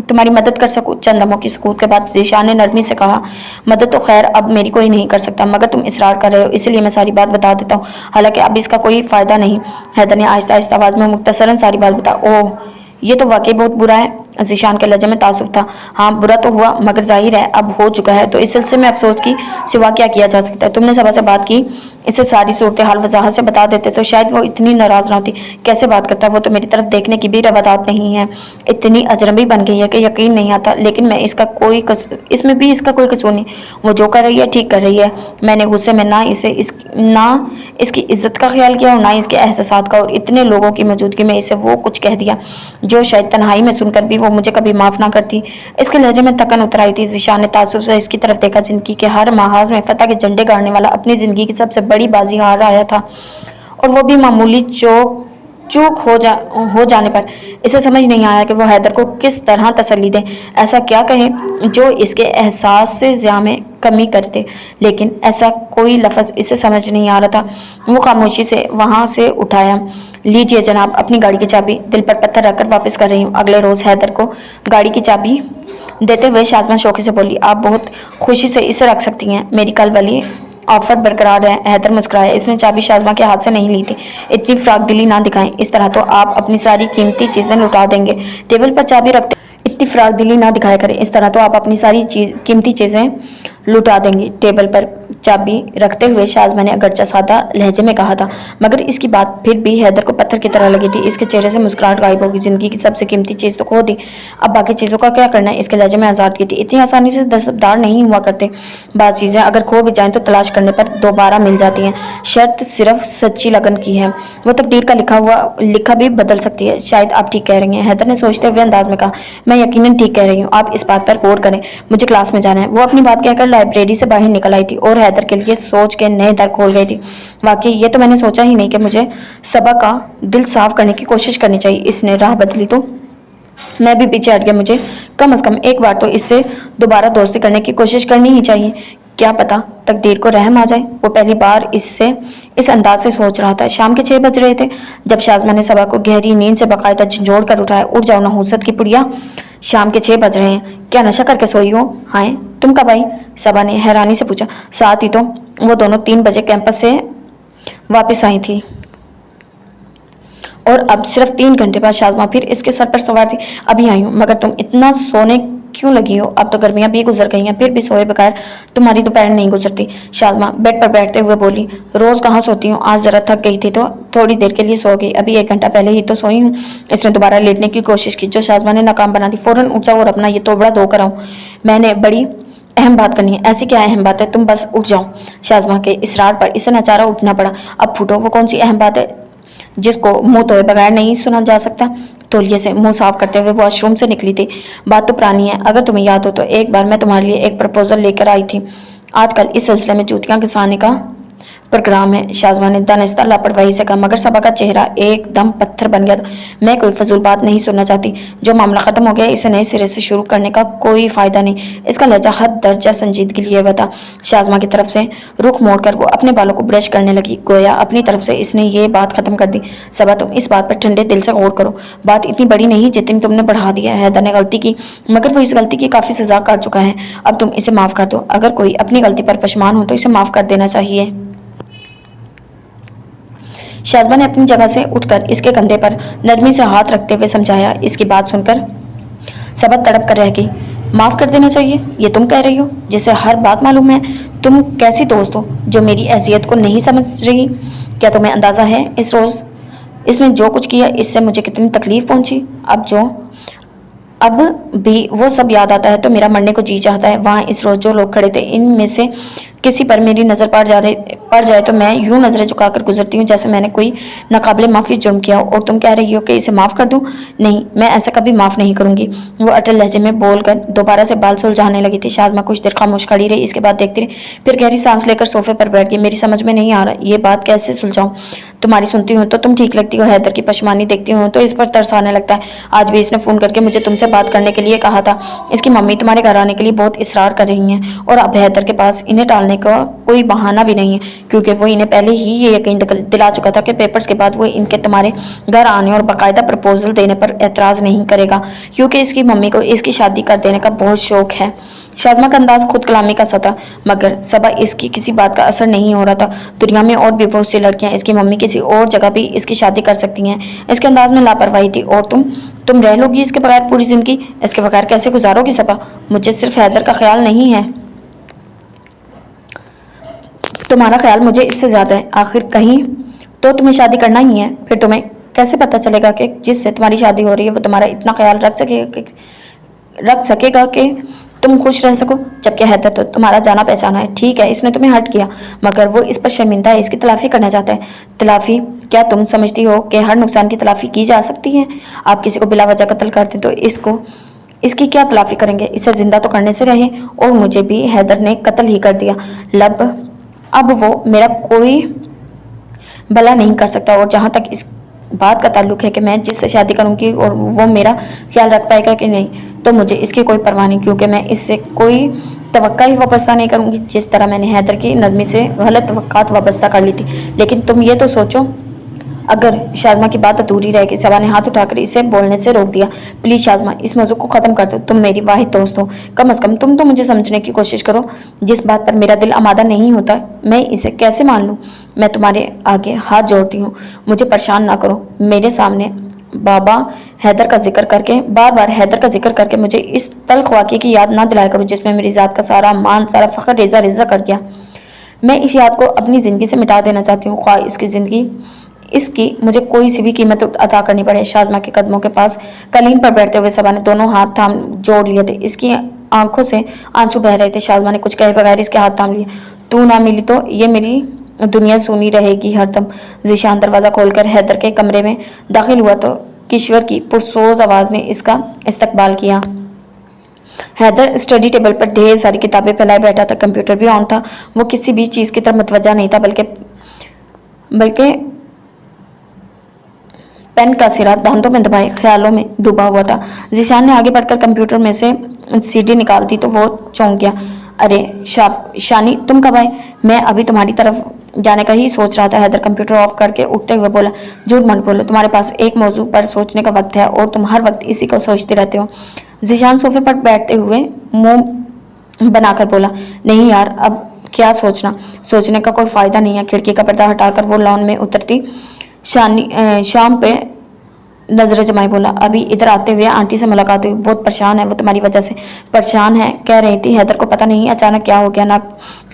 तुम्हारी मदद कर सकूं। चंद दमों की सुकूत के बाद ज़ीशान ने नरमी से कहा, मदद तो खैर अब मेरी कोई नहीं कर सकता, मगर तुम इसरार कर रहे हो, इसलिए मैं सारी बात बता देता हूँ, हालांकि अब इसका कोई फ़ायदा नहीं। हैदर ने आहिस्ता आहिस्ता आवाज़ में मुख्तसरन सारी बात बता। ओह, ये तो वाकई बहुत बुरा है। ज़ीशान के लहजे में तासुफ था। हाँ, बुरा तो हुआ, मगर जाहिर है अब हो चुका है, तो इस सिलसिले में अफसोस की सिवा क्या किया जा सकता है? तुमने सबा से बात की, इसे सारी सूरत हाल वजाहत से बता देते तो शायद वो इतनी नाराज़ ना होती। कैसे बात करता, वो तो मेरी तरफ देखने की भी रवादात नहीं है, इतनी अजनबी बन गई है कि यकीन नहीं आता। लेकिन मैं इसमें भी इसका कोई कसूर नहीं। वो जो कर रही है ठीक कर रही है। मैंने गुस्से में ना इसकी इज्जत का ख्याल किया और ना इसके एहसासात का, और इतने लोगों की मौजूदगी में इसे वो कुछ कह दिया जो शायद तन्हाई में सुनकर भी वो मुझे कभी माफ़ ना करती। इसके लहजे में थकन उतर आई थी। ज़ीशान ने ताज्जुब से इसकी तरफ देखा। जिंदगी के हर महाज में फतह के झंडे गाड़ने वाला अपनी जिंदगी की सबसे बड़ी बाजी हार आया था, और वो भी मामूली चूक हो जाने पर। इसे समझ नहीं आया कि वो हैदर को किस तरह तसल्ली दे, ऐसा क्या कहे जो इसके एहसास से ज़्या में कमी कर दे। लेकिन ऐसा कोई लफ्ज़ इसे समझ नहीं आ रहा था। वो खामोशी से वहाँ से उठाया। लीजिए जनाब, अपनी गाड़ी की चाबी। दिल पर पत्थर रखकर वापस कर रही हूँ। अगले रोज़ हैदर को गाड़ी की चाबी देते हुए शाज़मा शौकी से बोली, आप बहुत खुशी से इसे रख सकती हैं, मेरी कल वाली ऑफर बरकरार है। हैदर मुस्कुराया। इसने चाबी शाज़मा के हाथ से नहीं ली थी। इतनी फ्राक दिली ना दिखाएं, इस तरह तो आप अपनी सारी कीमती चीज़ें लुटा देंगे। टेबल पर चाबी रखते इतनी फ्राक दिली ना दिखाया करें, इस तरह तो आप अपनी सारी कीमती चीज़ें लुटा देंगी। टेबल पर चाबी रखते हुए शाज़मा ने अगरचा सादा लहजे में कहा था, मगर इसकी बात फिर भी हैदर को पत्थर की तरह लगी थी। इसके चेहरे से मुस्कुराहट गायब होगी। जिंदगी की सबसे कीमती चीज़ तो खो दी, अब बाकी चीज़ों का क्या करना है? इसके लहजे में आज़ाद की थी। इतनी आसानी से दस्तबरदार नहीं हुआ करते। बात चीज़ें अगर खो भी जाएं तो तलाश करने पर दोबारा मिल जाती हैं। शर्त सिर्फ सच्ची लगन की है, वो तकदीर का लिखा भी बदल सकती है। शायद आप ठीक कह रही हैं, हैदर ने सोचते हुए अंदाज में कहा। मैं यकीनन ठीक कह रही हूँ, आप इस बात पर गौर करें, मुझे क्लास में जाना है। वो अपनी बात कहकर लाइब्रेरी से बाहर निकल आई थी और हैदर के लिए सोच के नए दर खोल गई थी। वाकई ये तो मैंने सोचा ही नहीं कि मुझे सबा का दिल साफ करने की कोशिश करनी चाहिए। इसने राह बदली तो मैं भी पीछे हट गया। मुझे कम से कम एक बार तो इससे दोबारा दोस्ती करने की कोशिश करनी ही चाहिए। क्या पता तकदीर को रहम आ जाए। वो पहली बार इस अंदाज से सोच रहा था। शाम के 6 बज रहे थे जब शाज़मा ने सबा को गहरी नींद से बाकायदा झंझोड़ कर उठाया। उठ जाओ नहुसत की पुड़िया, शाम के 6 बज रहे हैं, क्या नशा करके सोई हो? हाय, तुम कब आई? सबा ने हैरानी से पूछा। साथ ही तो वो दोनों 3 बजे कैंपस से वापस आई थी, और अब सिर्फ 3 घंटे बाद शाज़मा फिर इसके सर पर सवार थी। अभी आई हूँ, मगर तुम इतना सोने क्यों लगी हो? अब तो गर्मियां भी गुजर गई हैं, फिर भी सोए बगैर तुम्हारी दोपहर नहीं गुजरती। शाज़मा बेड पर बैठते हुए बोली, रोज़ कहाँ सोती हूँ, आज ज़रा थक गई थी तो थोड़ी देर के लिए सो गई, अभी 1 घंटा पहले ही तो सोई हूँ। इसने दोबारा लेटने की कोशिश की, जो शाज़मा ने नाकाम बना दी। फ़ौरन उठ जाओ और अपना ये तोबड़ा धो कर आओ, मैंने बड़ी अहम बात करनी है। ऐसी क्या अहम बात है, तुम बस उठ जाओ। शाज़मा के इसरार पर इसे नचारा उठना पड़ा। अब फूटो, वो कौन सी अहम बात है जिसको मुंह धोए बगैर नहीं सुना जा सकता? तौलिए से मुंह साफ करते हुए वॉशरूम से निकली थी। बात तो पुरानी है, अगर तुम्हें याद हो तो एक बार मैं तुम्हारे लिए एक प्रपोजल लेकर आई थी। आजकल इस सिलसिले में जूतियां घिसाने का प्रोग्राम है, शाज़मा ने दानिस्ता लापरवाही से कहा, मगर सबा का चेहरा एकदम पत्थर बन गया था। मैं कोई फजूल बात नहीं सुनना चाहती। जो मामला खत्म हो गया, इसे नए सिरे से शुरू करने का कोई फायदा नहीं। इसका लहजा हद दर्जा संजीदगी लिए हुआ था। शाज़मा की तरफ से रुख मोड़कर वो अपने बालों को ब्रश करने लगी, गोया अपनी तरफ से इसने ये बात खत्म कर दी। सबा, तुम इस बात पर ठंडे दिल से गौर करो, बात इतनी बड़ी नहीं जितनी तुमने बढ़ा दिया है। हैदर ने गलती की, मगर वो इस गलती की काफ़ी सजा काट चुका है। अब तुम इसे माफ़ कर दो। अगर कोई अपनी गलती पर पशमान हो तो इसे माफ़ कर देना चाहिए। शाज़मा ने अपनी जगह से उठकर इसके कंधे पर नरमी से हाथ रखते हुए समझाया। इसकी बात सुनकर सबा तड़प कर रह गई। माफ़ कर देना चाहिए, ये तुम कह रही हो जिसे हर बात मालूम है? तुम कैसी दोस्त हो जो मेरी हैसियत को नहीं समझ रही? क्या तुम्हें अंदाज़ा है इस रोज़ इसने जो कुछ किया, इससे मुझे कितनी तकलीफ पहुंची? अब भी वो सब याद आता है तो मेरा मरने को जी चाहता है। वहाँ इस रोज़ जो लोग खड़े थे, इनमें से किसी पर मेरी नज़र पड़ जाए तो मैं यूं नज़रें झुकाकर गुजरती हूँ जैसे मैंने कोई नाकाबिले माफ़ी जुर्म किया हो। और तुम कह रही हो कि इसे माफ़ कर दूँ? नहीं, मैं ऐसा कभी माफ़ नहीं करूँगी। वो अटल लहजे में बोलकर दोबारा से बाल सुलझाने लगी थी। शाज़मा कुछ देर खामोश खड़ी रही, इसके बाद देखती रही, फिर गहरी सांस लेकर सोफे पर बैठ गई। मेरी समझ में नहीं आ रहा ये बात कैसे सुलझाऊँ। तुम्हारी सुनती हूँ तो तुम ठीक लगती हो, हैदर की पशमानी देखती हूँ तो इस पर तरस आने लगता है। आज भी इसने फ़ोन करके मुझे तुमसे बात करने के लिए कहा था। इसकी मम्मी तुम्हारे घर आने के लिए बहुत इसरार कर रही हैं और अब हैदर के पास इन्हें टालने का कोई बहाना भी नहीं है, क्योंकि वो इन्हें पहले ही ये यकीन दिला चुका था कि पेपर्स के बाद वो इनके तुम्हारे घर आने और बाकायदा प्रपोजल देने पर एतराज़ नहीं करेगा, क्योंकि इसकी मम्मी को इसकी शादी कर देने का बहुत शौक है। शाज़मा का अंदाज खुद कलामी का सा था, मगर सबा इसकी किसी बात का असर नहीं हो रहा था। दुनिया में और भी बहुत सी लड़कियां इसकी मम्मी किसी और जगह भी इसकी शादी कर सकती हैं। इसके अंदाज में लापरवाही थी। और तुम रह लोगी इसके बगैर पूरी जिंदगी? इसके बगैर कैसे गुजारोगी सबा? मुझे सिर्फ हैदर का ख्याल नहीं है, तुम्हारा ख्याल मुझे इससे ज्यादा है। आखिर कहीं तो तुम्हें शादी करना ही है, फिर तुम्हें कैसे पता चलेगा कि जिससे तुम्हारी शादी हो रही है वो तुम्हारा इतना ख्याल रख सकेगा कि तुम खुश रह सको, जबकि हैदर तो तुम्हारा जाना पहचाना है। ठीक है, इसने तुम्हें हर्ट किया, मगर वो इस पर शर्मिंदा है, इसकी तलाफी करना चाहता है। तलाफी? क्या तुम समझती हो कि हर नुकसान की तलाफी की जा सकती है? आप किसी को बिला वजह कत्ल करते तो इसकी क्या तलाफी करेंगे? इसे जिंदा तो करने से रहे, और मुझे भी हैदर ने कत्ल ही कर दिया। अब वो मेरा कोई भला नहीं कर सकता, और जहाँ तक इस बात का ताल्लुक है कि मैं जिससे शादी करूंगी और वो मेरा ख्याल रख पाएगा कि नहीं, तो मुझे इसकी कोई परवाह नहीं, क्योंकि मैं इससे कोई तवक्का ही वाबस्ता नहीं करूंगी, जिस तरह मैंने हैदर की नरमी से गलत तवक्कात वाबस्ता कर ली थी। लेकिन तुम ये तो सोचो, अगर शाज़मा की बात अधूरी रहेगी। सबा ने हाथ उठाकर इसे बोलने से रोक दिया। प्लीज़ शाज़मा, इस मौजू को ख़त्म कर दो। तुम मेरी वाहिद दोस्त हो, कम अज़ कम तुम तो मुझे समझने की कोशिश करो। जिस बात पर मेरा दिल आमादा नहीं होता, मैं इसे कैसे मान लूँ? मैं तुम्हारे आगे हाथ जोड़ती हूँ, मुझे परेशान ना करो। मेरे सामने बार बार हैदर का जिक्र करके मुझे इस तल्ख वाक़े की याद ना दिलाया करो, जिसमें मेरी ज़ात का सारा मान, सारा फ़ख्र रेज़ा रेज़ा कर गया। मैं इस याद को अपनी ज़िंदगी से मिटा देना चाहती हूँ, ख्वाह इसकी मुझे कोई सी भी कीमत अदा करनी पड़े। शाज़मा के कदमों के पास कलीन पर बैठते हुए सबा ने दोनों हाथ थाम जोड़ लिए थे। इसकी आंखों से आंसू बह रहे थे। शाज़मा ने कुछ कहे बगैर इसके हाथ थाम लिए। तू ना मिली तो ये मेरी दुनिया सुनी रहेगी हरदम। ज़ीशान दरवाज़ा खोलकर हैदर के कमरे में दाखिल हुआ तो किश्वर की पुरसोज आवाज़ ने इसका इस्तकबाल किया। हैदर स्टडी टेबल पर ढेर सारी किताबें फैलाए बैठा था। कंप्यूटर भी ऑन था। वो किसी भी चीज़ की तरफ मुतवज्जा नहीं था, बल्कि पेन का सिरा दांतों में दबाए ख्यालों में डूबा हुआ था। ज़ीशान ने आगे बढ़कर कंप्यूटर में से सीडी निकाल दी तो वो चौंक गया। अरे शानी, तुम कब आए? मैं अभी तुम्हारी तरफ जाने का ही सोच रहा था। हैदर कंप्यूटर ऑफ करके उठते हुए बोला। झूठ मत बोलो, तुम्हारे पास एक मौजू पर सोचने का वक्त है और तुम हर वक्त इसी को सोचते रहते हो। ज़ीशान सोफे पर बैठते हुए मुंह बनाकर बोला। नहीं यार, अब क्या सोचने का कोई फ़ायदा नहीं है। खिड़की का पर्दा हटाकर वो लॉन में उतरती शाम पे नजरें जमाई बोला। अभी इधर आते हुए आंटी से मुलाकात हुई, बहुत परेशान है वो तुम्हारी वजह से। परेशान है कह रही थी। हैदर को पता नहीं अचानक क्या हो गया, ना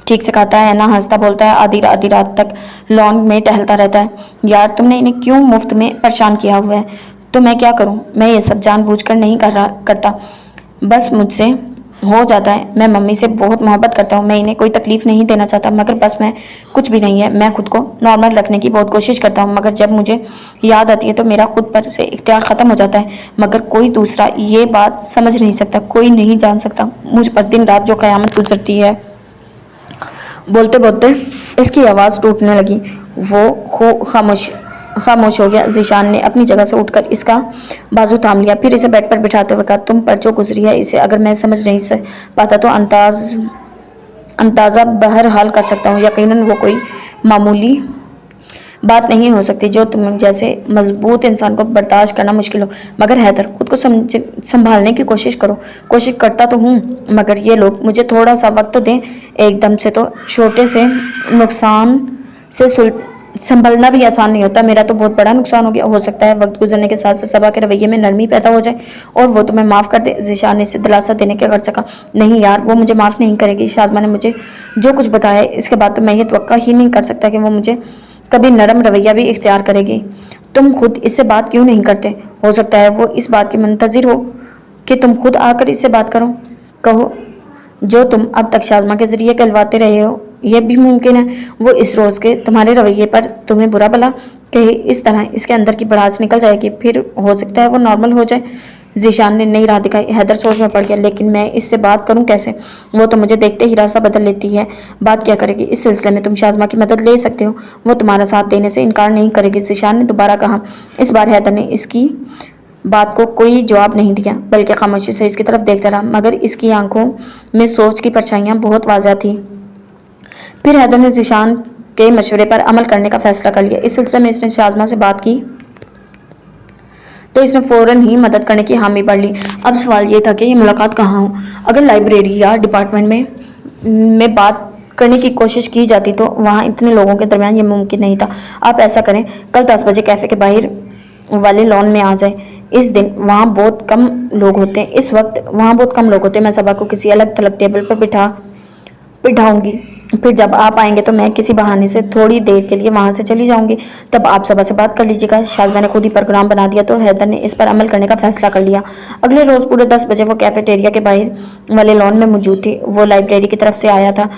ठीक से खाता है, ना हंसता बोलता है, आधी रात तक लॉन में टहलता रहता है। यार तुमने इन्हें क्यों मुफ्त में परेशान किया हुआ है? तो मैं क्या करूं? मैं ये सब जानबूझकर नहीं करता, बस मुझसे हो जाता है। मैं मम्मी से बहुत मोहब्बत करता हूँ, मैं इन्हें कोई तकलीफ नहीं देना चाहता, मगर बस मैं कुछ भी नहीं है। मैं खुद को नॉर्मल रखने की बहुत कोशिश करता हूँ, मगर जब मुझे याद आती है तो मेरा खुद पर से इख्तियार ख़त्म हो जाता है। मगर कोई दूसरा ये बात समझ नहीं सकता, कोई नहीं जान सकता मुझ पर दिन रात जो क़यामत गुजरती है। बोलते बोलते इसकी आवाज़ टूटने लगी। वो खामोश हो गया। ज़ीशान ने अपनी जगह से उठकर इसका बाजू थाम लिया, फिर इसे बेड पर बिठाते हुए कहा, तुम पर जो गुजरी है इसे अगर मैं समझ नहीं पाता तो अंदाज़ा बहरहाल कर सकता हूँ। यकीनन वो कोई मामूली बात नहीं हो सकती जो तुम जैसे मजबूत इंसान को बर्दाश्त करना मुश्किल हो। मगर हैदर, खुद को संभालने की कोशिश करो। कोशिश करता तो हूँ, मगर ये लोग मुझे थोड़ा सा वक्त तो दें। एकदम से तो छोटे से नुकसान से संभलना भी आसान नहीं होता। मेरा तो बहुत बड़ा नुकसान हो सकता है। वक्त गुजरने के साथ साथ सबा के रवैये में नरमी पैदा हो जाए और वो तुम्हें माफ़ कर दे। ज़ीशान ने इसे दिलासा देने के कर सका। नहीं यार, वो मुझे माफ़ नहीं करेगी। शाज़मा ने मुझे जो कुछ बताया इसके बाद तो मैं ये तवक्का ही नहीं कर सकता कि वो मुझे कभी नरम रवैया भी इख्तियार करेगी। तुम खुद इससे बात क्यों नहीं करते? हो सकता है वो इस बात की मुंतज़िर हो कि तुम खुद आकर इससे बात कहो जो तुम अब तक शाज़मा के ज़रिए कहलवाते रहे हो। यह भी मुमकिन है वो इस रोज़ के तुम्हारे रवैये पर तुम्हें बुरा भला कहे, इस तरह इसके अंदर की भड़ास निकल जाएगी, फिर हो सकता है वो नॉर्मल हो जाए। ज़ीशान ने नई राह दिखाई। हैदर सोच में पड़ गया, लेकिन मैं इससे बात करूं कैसे? वो तो मुझे देखते ही रास्ता बदल लेती है। बात क्या करेगी? इस सिलसिले में तुम शाज़मा की मदद ले सकते हो, वो तुम्हारा साथ देने से इनकार नहीं करेगी, ज़ीशान ने दोबारा कहा। इस बार हैदर ने इसकी बात को कोई जवाब नहीं दिया, बल्कि खामोशी से इसकी तरफ देखता रहा, मगर इसकी आंखों में सोच की परछाइयां बहुत वाज़ेह थी। फिर हैदर ने ज़ीशान के मशवरे पर अमल करने का फैसला कर लिया। इस सिलसिले में इसने शाज़मा से बात की तो इसने फ़ौरन ही मदद करने की हामी भर ली। अब सवाल ये था कि ये मुलाकात कहाँ हो। अगर लाइब्रेरी या डिपार्टमेंट में बात करने की कोशिश की जाती तो वहाँ इतने लोगों के दरमियान ये मुमकिन नहीं था। आप ऐसा करें, कल 10 बजे कैफ़े के बाहर वाले लॉन में आ जाए। इस दिन वहाँ बहुत कम लोग होते हैं। इस वक्त वहाँ बहुत कम लोग होते हैं। मैं सबा को किसी अलग थलग टेबल पर बिठाऊंगी। फिर जब आप आएंगे तो मैं किसी बहाने से थोड़ी देर के लिए वहां से चली जाऊंगी। तब आप सबा से बात कर लीजिएगा। शाज़मा ने खुद ही प्रोग्राम बना दिया तो हैदर ने इस पर अमल करने का फैसला कर लिया। अगले रोज पूरे 10 बजे वो कैफेटेरिया के बाहर वाले लॉन में मौजूद थी। वो लाइब्रेरी की तरफ से आया था।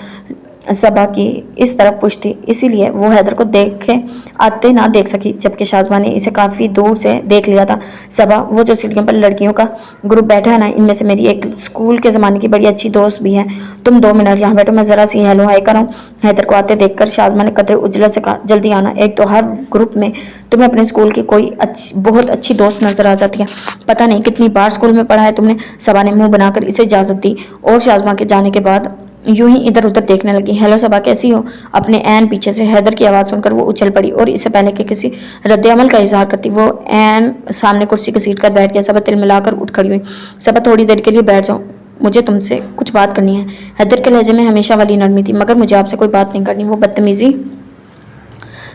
सबा की इस तरफ पुश थी, इसीलिए वो हैदर को देखे आते ना देख सकी, जबकि शाज़मा ने इसे काफ़ी दूर से देख लिया था। सबा, वो जो सीढ़ियों पर लड़कियों का ग्रुप बैठा है ना, इनमें से मेरी एक स्कूल के ज़माने की बड़ी अच्छी दोस्त भी है। तुम 2 मिनट यहाँ बैठो, मैं ज़रा सी हेलो हाय कराऊँ। हैदर को आते देखकर शाज़मा ने कदरे उजलत से कहा, जल्दी आना। एक तो हर ग्रुप में तुम्हें अपने स्कूल की कोई बहुत अच्छी दोस्त नजर आ जाती है। पता नहीं कितनी बार स्कूल में पढ़ा है तुमने। सबा ने मुंह बनाकर इसे इजाज़त दी और शाज़मा के जाने के बाद यूं ही इधर उधर देखने लगी। हेलो सबा, कैसी हो? अपने ऐन पीछे से हैदर की आवाज़ सुनकर वो उछल पड़ी और इससे पहले कि किसी रद्द-ए-अमल का इजहार करती वो ऐन सामने कुर्सी घसीट कर बैठ गया। सबा तिल मिलाकर उठ खड़ी हुई। सबा, थोड़ी देर के लिए बैठ जाओ, मुझे तुमसे कुछ बात करनी है। हैदर के लहजे में हमेशा वाली नरमी थी, मगर मुझे आपसे कोई बात नहीं करनी, वो बदतमीजी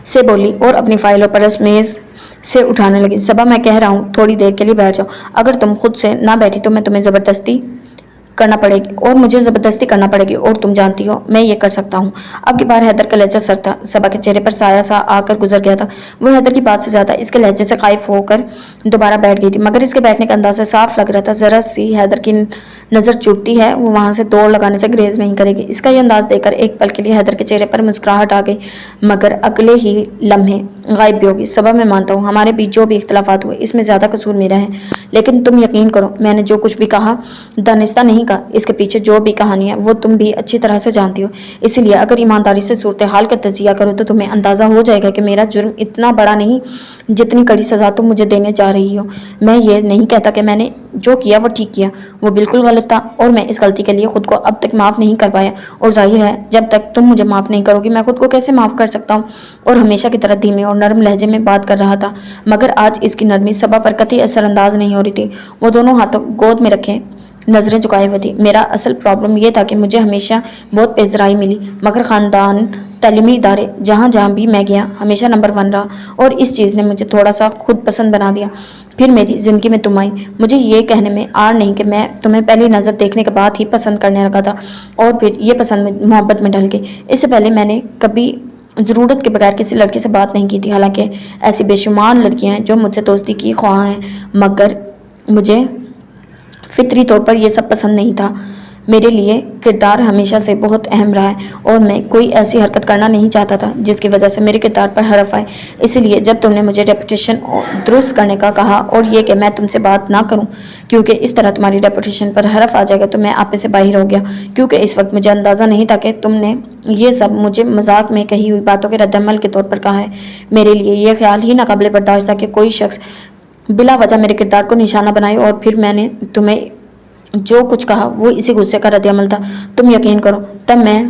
से बोली और अपनी फाइल और परस मेज से उठाने लगी। सबा, मैं कह रहा हूँ थोड़ी देर के लिए बैठ जाओ। अगर तुम खुद से ना बैठी तो मैं तुम्हें ज़बरदस्ती करना पड़ेगी और मुझे ज़बरदस्ती करना पड़ेगी, और तुम जानती हो मैं ये कर सकता हूँ। अब की बार हैदर का लहजा सर था। सबा के चेहरे पर साया सा आकर गुजर गया था। वो हैदर की बात से ज़्यादा इसके लहजे से खाइफ होकर दोबारा बैठ गई थी, मगर इसके बैठने का अंदाज़ा साफ लग रहा था ज़रा सी हैदर की नज़र चूकती है वो वहाँ से दौड़ लगाने से ग्रेज नहीं करेगी। इसका ये अंदाज़ देखकर एक पल के लिए हैदर के चेहरे पर मुस्कुराहट आ गई, मगर अगले ही लम्हे गायब भी होगी। सबा, मैं मानता हूँ हमारे बीच जो भी इख्तलाफात हुए इसमें ज़्यादा कसूर मेरा है, लेकिन तुम यकीन करो मैंने जो कुछ भी कहा दानिस्ता नहीं कहा। इसके पीछे जो भी कहानी है वो तुम भी अच्छी तरह से जानती हो। इसलिए अगर ईमानदारी से सूरत हाल का तजिया करो तो तुम्हें अंदाज़ा हो जाएगा कि मेरा जुर्म इतना बड़ा नहीं जितनी कड़ी सज़ा तुम मुझे देने जा रही हो। मैं ये नहीं कहता कि मैंने जो किया वो ठीक किया, वो बिल्कुल गलत था और मैं इस गलती के लिए खुद को अब तक माफ़ नहीं कर पाया। और जाहिर है जब तक तुम मुझे माफ़ नहीं करोगी मैं खुद को कैसे माफ़ कर सकता हूँ। और हमेशा की तरह धीमे और नरम लहजे में बात कर रहा था, मगर आज इसकी नरमी सबा पर कतई असरअंदाज नहीं हो रही थी। वो दोनों हाथों गोद में रखे नजरें झुकाए हुए थी। मेरा असल प्रॉब्लम यह था कि मुझे हमेशा बहुत पेशराई मिली, मगर ख़ानदान तालीमी इदारे जहाँ जहाँ भी मैं गया हमेशा नंबर 1 रहा, और इस चीज़ ने मुझे थोड़ा सा खुद पसंद बना दिया। फिर मेरी ज़िंदगी में तुम आई। मुझे ये कहने में आर नहीं कि मैं तुम्हें पहली नज़र देखने के बाद ही पसंद करने लगा था और फिर ये पसंद मोहब्बत में ढल गई। इससे पहले मैंने कभी ज़रूरत के बगैर किसी लड़के से बात नहीं की थी। हालांकि ऐसी बेशुमार लड़कियां हैं जो मुझसे दोस्ती की ख्वाह हैं, मगर मुझे फितरी तौर पर यह सब पसंद नहीं था। मेरे लिए किरदार हमेशा से बहुत अहम रहा है और मैं कोई ऐसी हरकत करना नहीं चाहता था जिसकी वजह से मेरे किरदार पर हरफ आए। इसलिए जब तुमने मुझे रेपुटेशन दुरुस्त करने का कहा और ये कि मैं तुमसे बात ना करूं क्योंकि इस तरह तुम्हारी रेपुटेशन पर हरफ आ जाएगा, तो मैं आपे से बाहर हो गया, क्योंकि इस वक्त मुझे अंदाज़ा नहीं था कि तुमने ये सब मुझे मजाक में कही हुई बातों के रद्दअमल के तौर पर कहा है। मेरे लिए यह ख्याल ही नाकाबिले बर्दाश्त था कि कोई शख्स बिला वजह मेरे किरदार को निशाना बनाए, और फिर मैंने तुम्हें जो कुछ कहा वो इसी गुस्से का रद्दअमल था। तुम यकीन करो तब मैं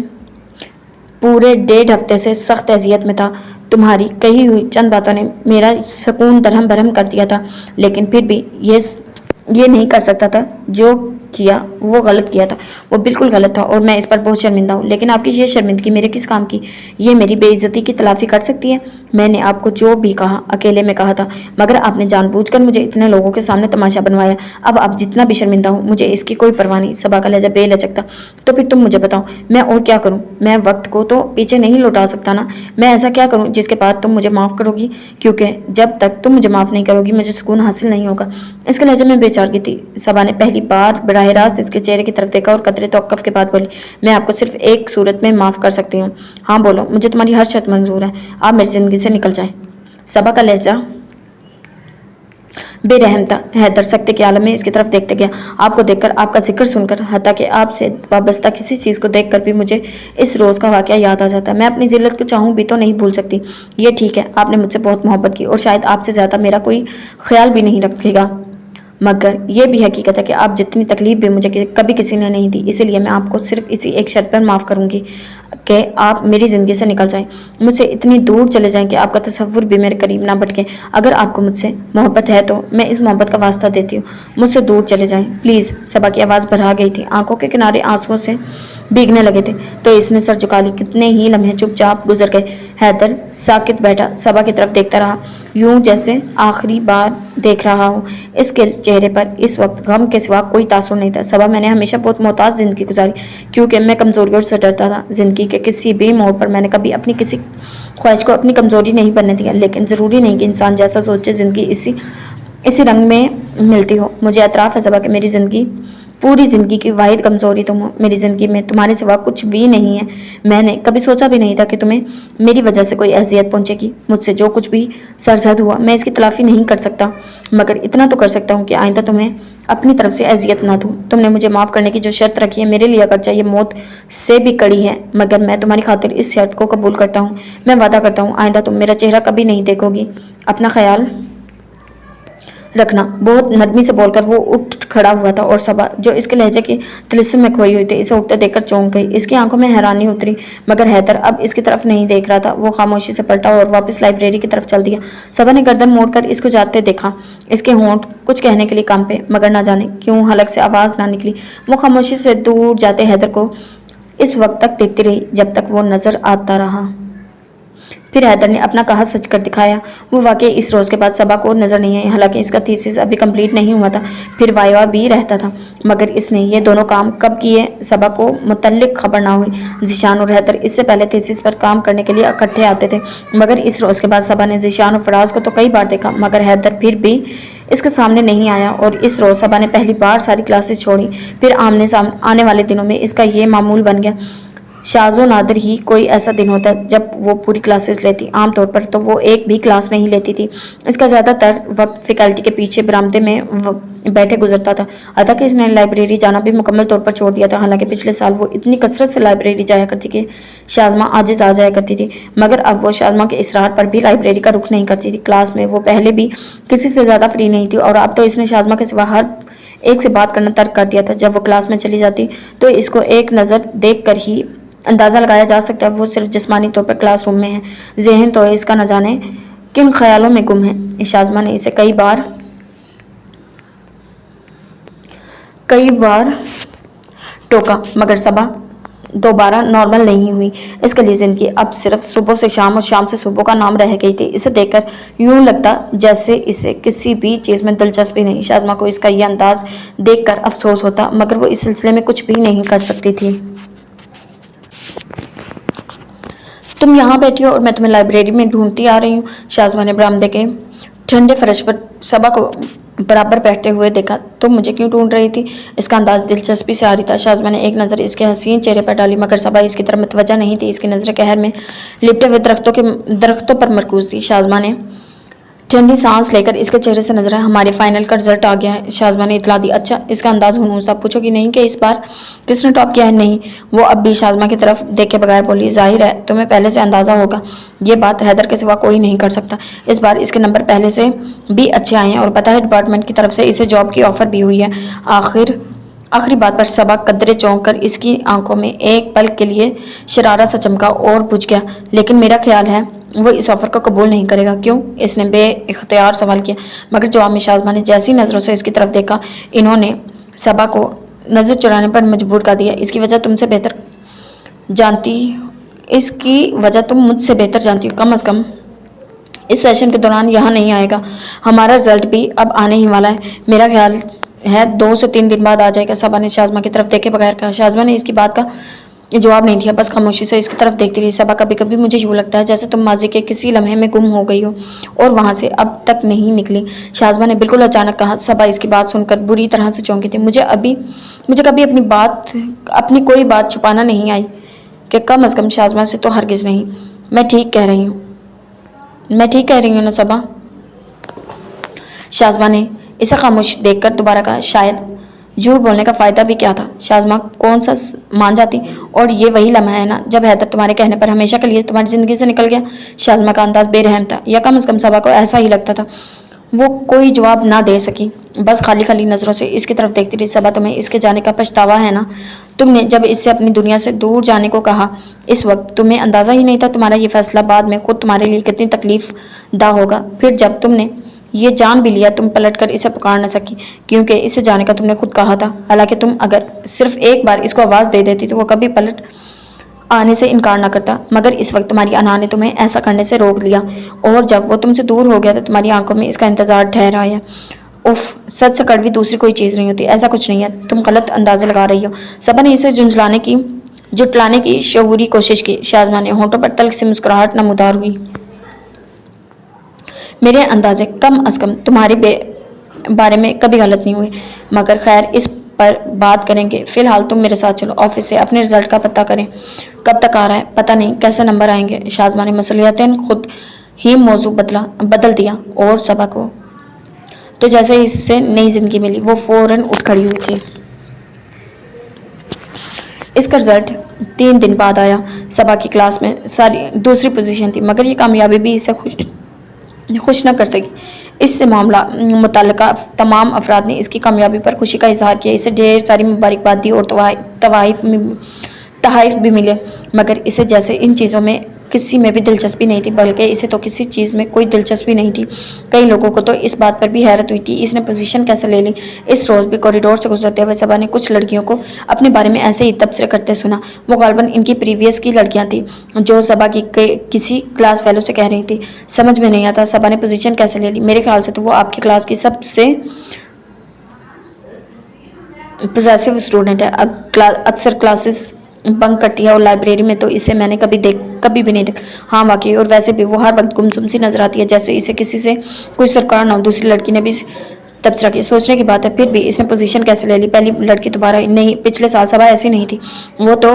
पूरे 1.5 हफ्ते से सख्त अजियत में था। तुम्हारी कही हुई चंद बातों ने मेरा सुकून दरहम बरहम कर दिया था, लेकिन फिर भी ये नहीं कर सकता था। जो किया वो गलत किया था, वो बिल्कुल गलत था और मैं इस पर बहुत शर्मिंदा हूँ। लेकिन आपकी ये शर्मिंदगी मेरे किस काम की? ये मेरी बेइज्जती की तलाफी कर सकती है? मैंने आपको जो भी कहा अकेले में कहा था, मगर आपने जानबूझकर मुझे इतने लोगों के सामने तमाशा बनवाया। अब आप जितना भी शर्मिंदा हो मुझे इसकी कोई परवाह नहीं। सबा का लहजा बेलचक था। तो फिर तुम मुझे बताओ मैं और क्या करूँ? मैं वक्त को तो पीछे नहीं लौटा सकता ना। मैं ऐसा क्या करूँ जिसके बाद तुम मुझे माफ़ करोगी? क्योंकि जब तक तुम मुझे माफ़ नहीं करोगी मुझे सुकून हासिल नहीं होगा। इसके लहजे में बेचारगी थी। सबा ने पहली बार बराह रास्त इसके चेहरे की तरफ देखा और कतरे तौक़्क़ुफ़ के बाद बोली, मैं आपको सिर्फ एक सूरत में माफ़ कर सकती हूँ। हाँ बोलो, मुझे तुम्हारी हर शर्त मंजूर है। आप मेरी ज़िंदगी से निकल जाए। सबा का लहजा बेरहम था। हैदर सख्ते के आलम में इसकी तरफ देखते गया। आपको देखकर, आपका जिक्र सुनकर, हत्ता कि आपसे वाबस्ता किसी चीज़ को देखकर भी मुझे इस रोज़ का वाक़या याद आ जाता है। मैं अपनी जिल्लत को चाहूँ भी तो नहीं भूल सकती। ये ठीक है, आपने मुझसे बहुत मोहब्बत की और शायद आपसे ज़्यादा मेरा कोई ख्याल भी नहीं रखेगा, मगर यह भी हकीकत है कि आप जितनी तकलीफ भी मुझे कभी किसी ने नहीं दी। इसीलिए मैं आपको सिर्फ इसी एक शर्त पर माफ़ करूंगी कि आप मेरी ज़िंदगी से निकल जाएं, मुझसे इतनी दूर चले जाएं कि आपका तसव्वुर भी मेरे करीब ना भटके। अगर आपको मुझसे मोहब्बत है तो मैं इस मोहब्बत का वास्ता देती हूँ, मुझसे दूर चले जाएं प्लीज़। सबा की आवाज़ भरा गई थी, आंखों के किनारे आंसुओं से भीगने लगे थे। तो इसने सर झुका ली। कितने ही लम्हे चुपचाप गुजर गए। हैदर साकित बैठा सबा की तरफ देखता रहा, यूं जैसे आखिरी बार देख रहा हूँ। इसके चेहरे पर इस वक्त गम के सिवा कोई तासुर नहीं था। सबा, मैंने हमेशा बहुत मोहताज जिंदगी गुजारी क्योंकि मैं कमजोरियों से डरता था। जिंदगी के किसी भी मोड़ पर मैंने कभी अपनी किसी ख्वाहिश को अपनी कमजोरी नहीं बनने दिया। लेकिन ज़रूरी नहीं कि इंसान जैसा सोचे जिंदगी इसी रंग में मिलती हो। मुझे एतराफ़ है सबा कि मेरी ज़िंदगी, पूरी ज़िंदगी की वाहिद कमज़ोरी तुम हो। मेरी ज़िंदगी में तुम्हारे सिवा कुछ भी नहीं है। मैंने कभी सोचा भी नहीं था कि तुम्हें मेरी वजह से कोई अजियत पहुंचेगी। मुझसे जो कुछ भी सरजद हुआ मैं इसकी तलाफ़ी नहीं कर सकता, मगर इतना तो कर सकता हूँ कि आइंदा तुम्हें अपनी तरफ से अजियत ना दूँ। तुमने मुझे माफ़ करने की जो शर्त रखी है मेरे लिए अगर चाहिए मौत से भी कड़ी है, मगर मैं तुम्हारी खातिर इस शर्त को कबूल करता हूँ। मैं वादा करता हूँ आइंदा तुम मेरा चेहरा कभी नहीं देखोगी। अपना ख्याल रखना। बहुत नरमी से बोलकर वो उठ खड़ा हुआ था और सबा, जो इसके लहजे की तिलिस्म में खोई हुई थी, इसे उठते देखकर चौंक गई। इसकी आंखों में हैरानी उतरी, मगर हैदर अब इसकी तरफ नहीं देख रहा था। वो खामोशी से पलटा और वापस लाइब्रेरी की तरफ चल दिया। सबा ने गर्दन मोड़कर इसको जाते देखा। इसके होंठ कुछ कहने के लिए कांपे, मगर ना जाने क्यों हलक से आवाज़ ना निकली। वो खामोशी से दूर जाते हैदर को इस वक्त तक देखती रही जब तक वो नजर आता रहा। फिर हैदर ने अपना कहा सच कर दिखाया। वो वाकई इस रोज़ के बाद सबा को नज़र नहीं आई। हालांकि इसका थीसिस अभी कंप्लीट नहीं हुआ था, फिर वाइवा भी रहता था, मगर इसने ये दोनों काम कब किए सबा को मुतल्लिक खबर ना हुई। ज़ीशान और हैदर इससे पहले थीसिस पर काम करने के लिए इकट्ठे आते थे, मगर इस रोज़ के बाद सबा ने ज़ीशान और फराज को तो कई बार देखा, मगर हैदर फिर भी इसके सामने नहीं आया। और इस रोज़ सबा ने पहली बार सारी क्लासेस छोड़ी। फिर आमने सामने आने वाले दिनों में इसका ये मामूल बन गया। शाज़ो नादिर ही कोई ऐसा दिन होता जब वो पूरी क्लासेस लेती। आमतौर पर तो वो एक भी क्लास नहीं लेती थी। इसका ज़्यादातर वक्त फैकल्टी के पीछे बरामदे में बैठे गुजरता था। अतः कि इसने लाइब्रेरी जाना भी मुकम्मल तौर पर छोड़ दिया था। हालांकि पिछले साल वो इतनी कसरत से लाइब्रेरी जाया करती कि शाज़मा आजिज़ आ जाया करती थी, मगर अब वो शाज़मा के इसरार पर भी लाइब्रेरी का रुख नहीं करती थी। क्लास में वो पहले भी किसी से ज़्यादा फ्री नहीं थी और अब तो इसने शाज़मा के सिवा हर एक से बात करना तर्क कर दिया था। जब वो क्लास में चली जाती तो इसको एक नज़र देख कर ही अंदाज़ा लगाया जा सकता है वो सिर्फ जिस्मानी तौर पर क्लासरूम में है, जहन तो इसका न जाने किन ख्यालों में गुम है। शाज़मा ने इसे कई बार टोका, मगर सबा दोबारा नॉर्मल नहीं हुई। इसके लिए ज़िंदगी अब सिर्फ सुबह से शाम और शाम से सुबह का नाम रह गई थी। इसे देखकर यूं लगता जैसे इसे किसी भी चीज़ में दिलचस्पी नहीं। शाज़मा को इसका यह अंदाज देखकर अफसोस होता, मगर वो इस सिलसिले में कुछ भी नहीं कर सकती थी। तुम यहाँ बैठी हो और मैं तुम्हें लाइब्रेरी में ढूंढती आ रही हूँ। शाज़मा ने बरामदे के ठंडे फर्श पर सबा को बराबर बैठते हुए देखा। तुम मुझे क्यों ढूंढ रही थी? इसका अंदाज दिलचस्पी से आ रही था। शाज़मा ने एक नज़र इसके हसीन चेहरे पर डाली, मगर सबा इसकी तरफ मुतवज्जा नहीं थी। इसकी नज़रें कहर में लिपटे हुए दरख्तों पर मरकूज थी। शाज़मा ने ठंडी सांस लेकर इसके चेहरे से नजर है। हमारे फाइनल का रिजल्ट आ गया है, शाज़मा ने इतला दी। अच्छा, इसका अंदाज हुनूस था। पूछोगी नहीं कि इस बार किसने टॉप किया है? नहीं। वो अब भी शाज़मा की तरफ देखे बगैर बोली, जाहिर है तुम्हें पहले से अंदाज़ा होगा। ये बात हैदर के सिवा कोई नहीं कर सकता। इस बार इसके नंबर पहले से भी अच्छे आए हैं और पता है डिपार्टमेंट की तरफ से इसे जॉब की ऑफर भी हुई है। आखिरी बात पर सबा कदरे चौंक कर इसकी आंखों में एक पल के लिए शरारा सा चमका और बुझ गया। लेकिन मेरा ख्याल है वो इस ऑफर को कबूल नहीं करेगा। क्यों? इसने बेइख्तियार सवाल किया, मगर जवाब में शाज़मा ने जैसी नज़रों से इसकी तरफ देखा, इन्होंने सबा को नज़र चुराने पर मजबूर कर दिया। इसकी वजह तुम मुझसे बेहतर जानती हो। कम से कम इस सेशन के दौरान यहाँ नहीं आएगा। हमारा रिजल्ट भी अब आने ही वाला है। मेरा ख्याल है 2 से 3 दिन बाद आ जाएगा। सबा ने शाज़मा की तरफ देखे बगैर कहा। शाज़मा ने इसकी बात का जवाब नहीं दिया, बस खामोशी से इसकी तरफ देखती रही। सबा, कभी कभी मुझे यूँ लगता है जैसे तुम माजी के किसी लम्हे में गुम हो गई हो और वहाँ से अब तक नहीं निकली। शाज़मा ने बिल्कुल अचानक कहा। सबा इसकी बात सुनकर बुरी तरह से चौंकी थी। मुझे कभी अपनी कोई बात छुपाना नहीं आई कि कम अज़ कम शाज़मा से तो हरगिज़ नहीं। मैं ठीक कह रही हूँ ना सबा? शाज़मा ने इसे खामोश देखकर दोबारा कहा, शायद झूठ बोलने का फ़ायदा भी क्या था। शाज़मा कौन सा मान जाती, और ये वही लम्हा है ना जब हैदर तुम्हारे कहने पर हमेशा के लिए तुम्हारी ज़िंदगी से निकल गया। शाज़मा का अंदाज बेरहम था, या कम से कम सबा को ऐसा ही लगता था। वो कोई जवाब ना दे सकी, बस खाली खाली नज़रों से इसकी तरफ देखती रही। सबा, तुम्हें इसके जाने का पछतावा है ना? तुमने जब इससे अपनी दुनिया से दूर जाने को कहा, इस वक्त तुम्हें अंदाज़ा ही नहीं था तुम्हारा ये फैसला बाद में खुद तुम्हारे लिए कितनी तकलीफ दा होगा। फिर जब तुमने ये जान भी लिया, तुम पलट कर इसे पुकार न सकी, क्योंकि इसे जाने का तुमने खुद कहा था। हालांकि तुम अगर सिर्फ एक बार इसको आवाज़ दे देती तो वो कभी पलट आने से इनकार ना करता, मगर इस वक्त तुम्हारी अना ने तुम्हें ऐसा करने से रोक लिया, और जब वो तुमसे दूर हो गया तो तुम्हारी आंखों में इसका इंतजार ठहरा है। उफ, सच से कड़वी दूसरी कोई चीज़ नहीं होती। ऐसा कुछ नहीं है, तुम गलत अंदाजे लगा रही हो। सबा ने इसे जुटलाने की शऊरी कोशिश की। शाज़मा ने होंठों पर तल्ख से मुस्कुराहट नमूदार हुई। मेरे अंदाजे कम अज़ कम तुम्हारे बारे में कभी गलत नहीं हुए, मगर खैर इस पर बात करेंगे। फिलहाल तुम मेरे साथ चलो, ऑफिस से अपने रिजल्ट का पता करें। कब तक आ रहा है पता नहीं, कैसे नंबर आएंगे। शाज़मा ने मसलियतन खुद ही मौजू बदल दिया, और सबा को तो जैसे इससे नई जिंदगी मिली, वो फौरन उठ खड़ी हुई थी। इसका रिजल्ट 3 दिन बाद आया। सबा की क्लास में सारी दूसरी पोजीशन थी, मगर ये कामयाबी भी इसे खुश न कर सकी। इससे मामला मुतल्लिका तमाम अफराद ने इसकी कामयाबी पर खुशी का इजहार किया, इसे ढेर सारी मुबारकबाद दी और तहाइफ भी मिले, मगर इसे जैसे इन चीज़ों में किसी में भी दिलचस्पी नहीं थी, बल्कि इसे तो किसी चीज़ में कोई दिलचस्पी नहीं थी। कई लोगों को तो इस बात पर भी हैरत हुई थी इसने पोजीशन कैसे ले ली। इस रोज़ भी कॉरिडोर से गुजरते हुए सबा ने कुछ लड़कियों को अपने बारे में ऐसे ही तबसरे करते सुना। वो गालबन इनकी प्रीवियस की लड़कियां थी, जो सबा की किसी क्लास फेलो से कह रही थी। समझ में नहीं आता सबा ने पोजीशन कैसे ले ली। मेरे ख्याल से तो वो आपकी क्लास की सबसे पॉजिटिव स्टूडेंट है, अक्सर क्लासेस बंक करती है, और लाइब्रेरी में तो इसे मैंने कभी भी नहीं देखा। हाँ वाकई, और वैसे भी वो हर वक्त गुमसुम सी नजर आती है, जैसे इसे किसी से कोई सरकार ना हो। दूसरी लड़की ने भी तबसरा किया। सोचने की बात है, फिर भी इसने पोजीशन कैसे ले ली। पहली लड़की दोबारा नहीं, पिछले साल सबा ऐसी नहीं थी, वो तो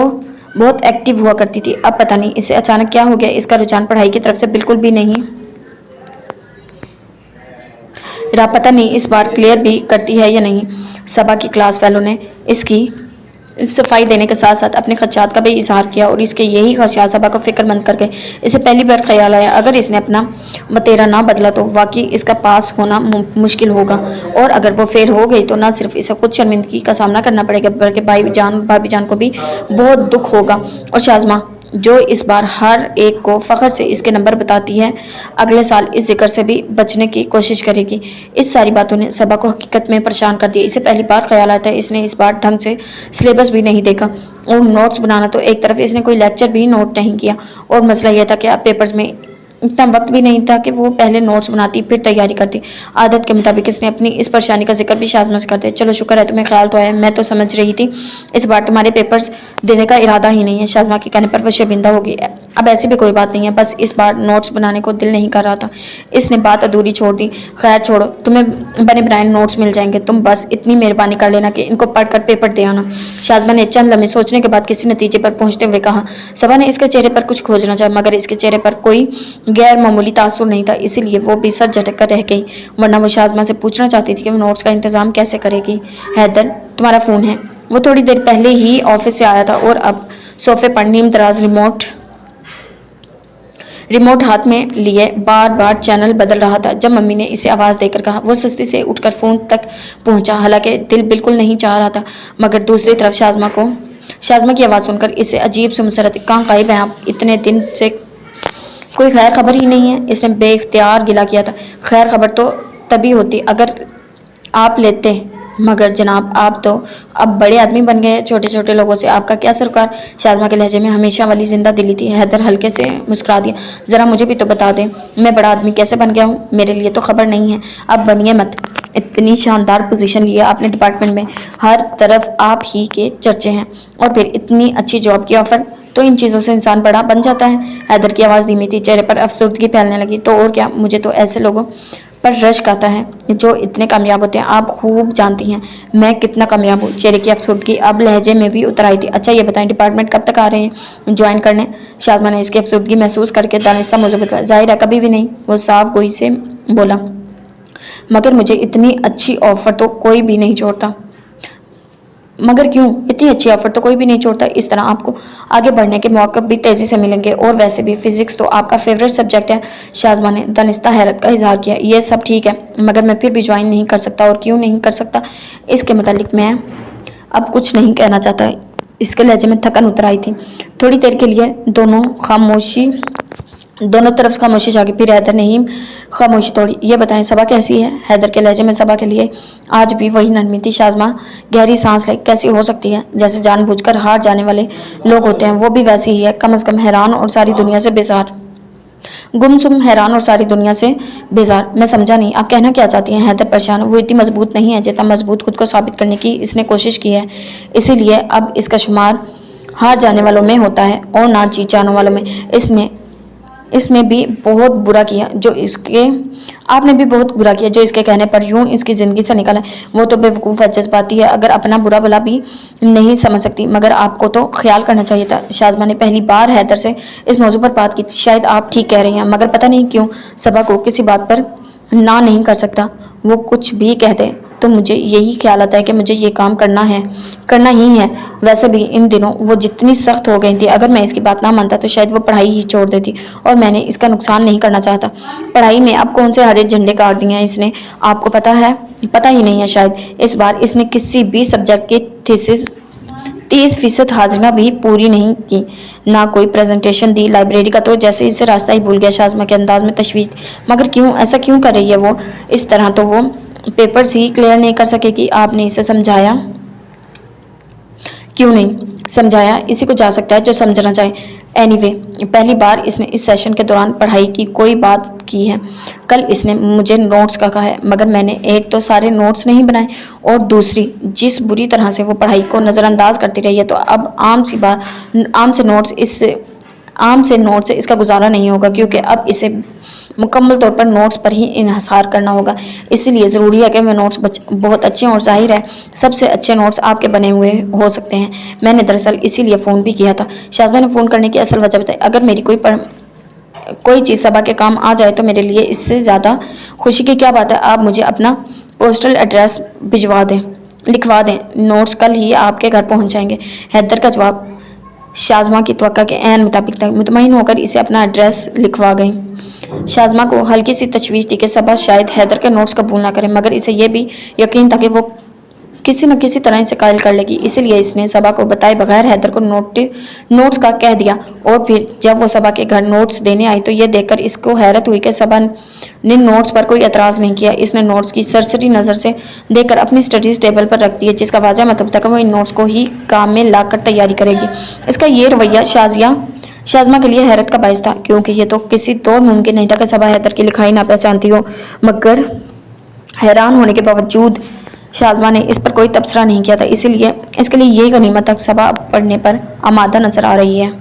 बहुत एक्टिव हुआ करती थी। अब पता नहीं इसे अचानक क्या हो गया। इसका रुझान पढ़ाई की तरफ से बिल्कुल भी नहीं रहा। पता नहीं इस बार क्लियर भी करती है या नहीं। सबा की क्लास फेलो ने इसकी सफाई देने के साथ साथ अपने खदशात का भी इजहार किया, और इसके यही खदशात सबा को फिक्रमंद कर गए। इसे पहली बार ख्याल आया, अगर इसने अपना वतेरा ना बदला तो वाकई इसका पास होना मुश्किल होगा, और अगर वो फेल हो गई तो ना सिर्फ इसे खुद शर्मिंदगी का सामना करना पड़ेगा, बल्कि भाभी जान को भी बहुत दुख होगा। और शाज़मा, जो इस बार हर एक को फ़ख्र से इसके नंबर बताती है, अगले साल इस जिक्र से भी बचने की कोशिश करेगी। इस सारी बातों ने सबा को हकीकत में परेशान कर दिया। इसे पहली बार ख्याल आता है इसने इस बार ढंग से सिलेबस भी नहीं देखा, और नोट्स बनाना तो एक तरफ, इसने कोई लेक्चर भी नोट नहीं किया। और मसला यह था कि अब पेपर्स में इतना वक्त भी नहीं था कि वो पहले नोट्स बनाती फिर तैयारी करती। आदत के मुताबिक इसने अपनी इस परेशानी का जिक्र भी शाज़मा से कर दिया। चलो शुक्र है तुम्हें ख्याल तो आया, मैं तो समझ रही थी इस बार तुम्हारे पेपर्स देने का इरादा ही नहीं है। शाज़मा के कहने पर वह शर्मिंदा होगी। अब ऐसी भी कोई बात नहीं है, बस इस बार नोट्स बनाने को दिल नहीं कर रहा था। इसने बात अधूरी छोड़ दी। खैर छोड़ो, तुम्हें बने बनाए नोट्स मिल जाएंगे, तुम बस इतनी मेहरबानी कर लेना कि इनको पढ़कर पेपर दे आना। शाज़मा ने चंद लम्हे सोचने के बाद किसी नतीजे पर पहुंचते हुए कहा। सबा ने इसके चेहरे पर कुछ खोजना चाहा, मगर इसके चेहरे पर कोई गैर मामूली तासुर नहीं था, इसीलिए वो भी सर झटक कर रह गई। वरना वो शाज़मा से पूछना चाहती थी कि वो नोट्स का इंतजाम कैसे करेगी। हैदर, तुम्हारा फ़ोन है। वो थोड़ी देर पहले ही ऑफिस से आया था, और अब सोफे पर नीम दराज रिमोट हाथ में लिए बार बार चैनल बदल रहा था। जब मम्मी ने इसे आवाज़ देकर कहा, वो सुस्ती से उठकर फ़ोन तक पहुंचा। हालांकि दिल बिल्कुल नहीं चाह रहा था, मगर दूसरी तरफ शाज़मा की आवाज़ सुनकर इसे अजीब से मुसरत, कहाँ गायब हैं आप, इतने दिन से कोई खैर खबर ही नहीं है। इसने बेख्तियार गिला किया था। खैर खबर तो तभी होती अगर आप लेते, मगर जनाब आप तो अब बड़े आदमी बन गए, छोटे छोटे लोगों से आपका क्या सरोकार। शाज़मा के लहजे में हमेशा वाली जिंदा दिली थी। हैदर हल्के से मुस्कुरा दिया। ज़रा मुझे भी तो बता दें, मैं बड़ा आदमी कैसे बन गया हूँ, मेरे लिए तो खबर नहीं है। अब बनिए मत, इतनी शानदार पोजीशन लिया आपने डिपार्टमेंट में, हर तरफ आप ही के चर्चे हैं, और फिर इतनी अच्छी जॉब की ऑफर, तो इन चीज़ों से इंसान बड़ा बन जाता है। हैदर की आवाज़ धीमी थी, चेहरे पर अफसरदगी फैलने लगी। तो और क्या, मुझे तो ऐसे लोगों पर रश्क आता है जो इतने कामयाब होते हैं। आप खूब जानती हैं मैं कितना कामयाब हूँ। चेहरे की अफसरदगी अब लहजे में भी उतर आई थी। अच्छा ये बताएं, डिपार्टमेंट कब तक आ रहे हैं ज्वाइन करने। शाज़मा ने इसकी अफसरदगी महसूस करके दानिस्ता मौजूद बताया। जाहिर है कभी भी नहीं, वो साफ गोई से बोला। मगर मुझे इतनी अच्छी ऑफ़र तो कोई भी नहीं छोड़ता। मगर क्यों? इतनी अच्छी ऑफ़र तो कोई भी नहीं छोड़ता। इस तरह आपको आगे बढ़ने के मौके भी तेज़ी से मिलेंगे और वैसे भी फ़िज़िक्स तो आपका फ़ेवरेट सब्जेक्ट है। शाज़मा ने दानिस्ता हैरत का इज़हार किया। ये सब ठीक है, मगर मैं फिर भी जॉइन नहीं कर सकता। और क्यों नहीं कर सकता? इसके मुतालिक मैं अब कुछ नहीं कहना चाहता। इसके लहजे में थकन उतर आई थी। थोड़ी देर के लिए दोनों तरफ खामोशी छा गई। फिर हैदर ने ही खामोशी तोड़ी। ये बताएं सबा कैसी है? हैदर के लहजे में सबा के लिए आज भी वही नरमी थी। शाज़मा गहरी सांस ले, कैसी हो सकती है? जैसे जानबूझकर हार जाने वाले लोग होते हैं, वो भी वैसी ही है, कम से कम हैरान और सारी दुनिया से बेजार। गुमसुम, हैरान और सारी दुनिया से बेजार। मैं समझा नहीं, आप कहना क्या चाहती हैं? हैदर परेशान। वो इतनी मजबूत नहीं है जितना मजबूत खुद को साबित करने की इसने कोशिश की है। इसीलिए अब इसका शुमार हार जाने वालों में होता है और ना जीत जाने वालों में। इसने भी बहुत बुरा किया जो इसके आपने भी बहुत बुरा किया जो इसके कहने पर यूं इसकी ज़िंदगी से निकला। वो तो बेवकूफ़ है, जज्बाती है, अगर अपना बुरा भला भी नहीं समझ सकती। मगर आपको तो ख्याल करना चाहिए था। शाज़मा ने पहली बार हैदर से इस मौजू पर बात की। शायद आप ठीक कह रही हैं, मगर पता नहीं क्यों सबा को किसी बात पर ना नहीं कर सकता। वो कुछ भी कह दे तो मुझे यही ख्याल आता है कि मुझे ये काम करना ही है। वैसे भी इन दिनों वो जितनी सख्त हो गई थी, अगर मैं इसकी बात ना मानता तो शायद वो पढ़ाई ही छोड़ देती, और मैंने इसका नुकसान नहीं करना चाहता। पढ़ाई में अब कौन से हरे झंडे गाड़ दिए हैं इसने, आपको पता है? पता ही नहीं है शायद। इस बार इसने किसी भी सब्जेक्ट की थीसिस 30% हाजिरा भी पूरी नहीं की, ना कोई प्रेजेंटेशन दी। लाइब्रेरी का तो जैसे इसे रास्ता ही भूल गया। शाज़मा के अंदाज में तशवीश। मगर क्यों? ऐसा क्यों कर रही है वो? इस तरह तो वो पेपर्स ही क्लियर नहीं कर सकेगी। आपने इसे समझाया? क्यों नहीं समझाया? इसी को जा सकता है जो समझना चाहे। एनीवे, पहली बार इसने इस सेशन के दौरान पढ़ाई की कोई बात की है। कल इसने मुझे नोट्स का कहा है, मगर मैंने एक तो सारे नोट्स नहीं बनाए, और दूसरी जिस बुरी तरह से वो पढ़ाई को नज़रअंदाज करती रही है, तो अब आम से नोट से इसका गुजारा नहीं होगा, क्योंकि अब इसे मुकम्मल तौर पर नोट्स पर ही इन्हसार करना होगा। इसीलिए ज़रूरी है कि मैं नोट्स बहुत अच्छे, और जाहिर है सबसे अच्छे नोट्स आपके बने हुए हो सकते हैं। मैंने दरअसल इसीलिए फ़ोन भी किया था। शाज़मा ने फ़ोन करने की असल वजह बताई। अगर मेरी कोई चीज़ सबा के काम आ जाए तो मेरे लिए इससे ज़्यादा खुशी की क्या बात है। आप मुझे अपना पोस्टल एड्रेस लिखवा दें, नोट्स कल ही आपके घर पहुँच जाएंगे। हैदर का जवाब शाज़मा की तवक्का के ऐन मुताबिक था। मुतमईन होकर इसे अपना एड्रेस लिखवा गई। शाज़मा को हल्की सी तशवीश थी कि सबा शायद हैदर के नोट्स कबूल ना करें, मगर इसे यह भी यकीन था कि वो किसी न किसी तरह इसे कायल कर लेगी। इसलिए इसने सबा को बताए बगैर हैदर को नोट्स का कह दिया। और फिर जब वो सबा के घर नोट्स देने आई तो ये देखकर इसको हैरत हुई कि सबा ने नोट्स पर कोई एतराज़ नहीं किया। इसने नोट्स की सरसरी नज़र से देखकर अपनी स्टडीज़ टेबल पर रख दिए, जिसका वाज़ह मतलब था कि वो इन नोट्स को ही काम में लाकर तैयारी करेगी। इसका ये रवैया शाज़मा के लिए हैरत का बायस था, क्योंकि ये तो किसी तौर मुमकिन नहीं था कि सबा हैदर की लिखाई ना पहचानती हो। मगर हैरान होने के बावजूद शाज़मा ने इस पर कोई तबसरा नहीं किया था। इसीलिए इसके लिए यही गनीमत तक सबा पढ़ने पर आमादा नजर आ रही है।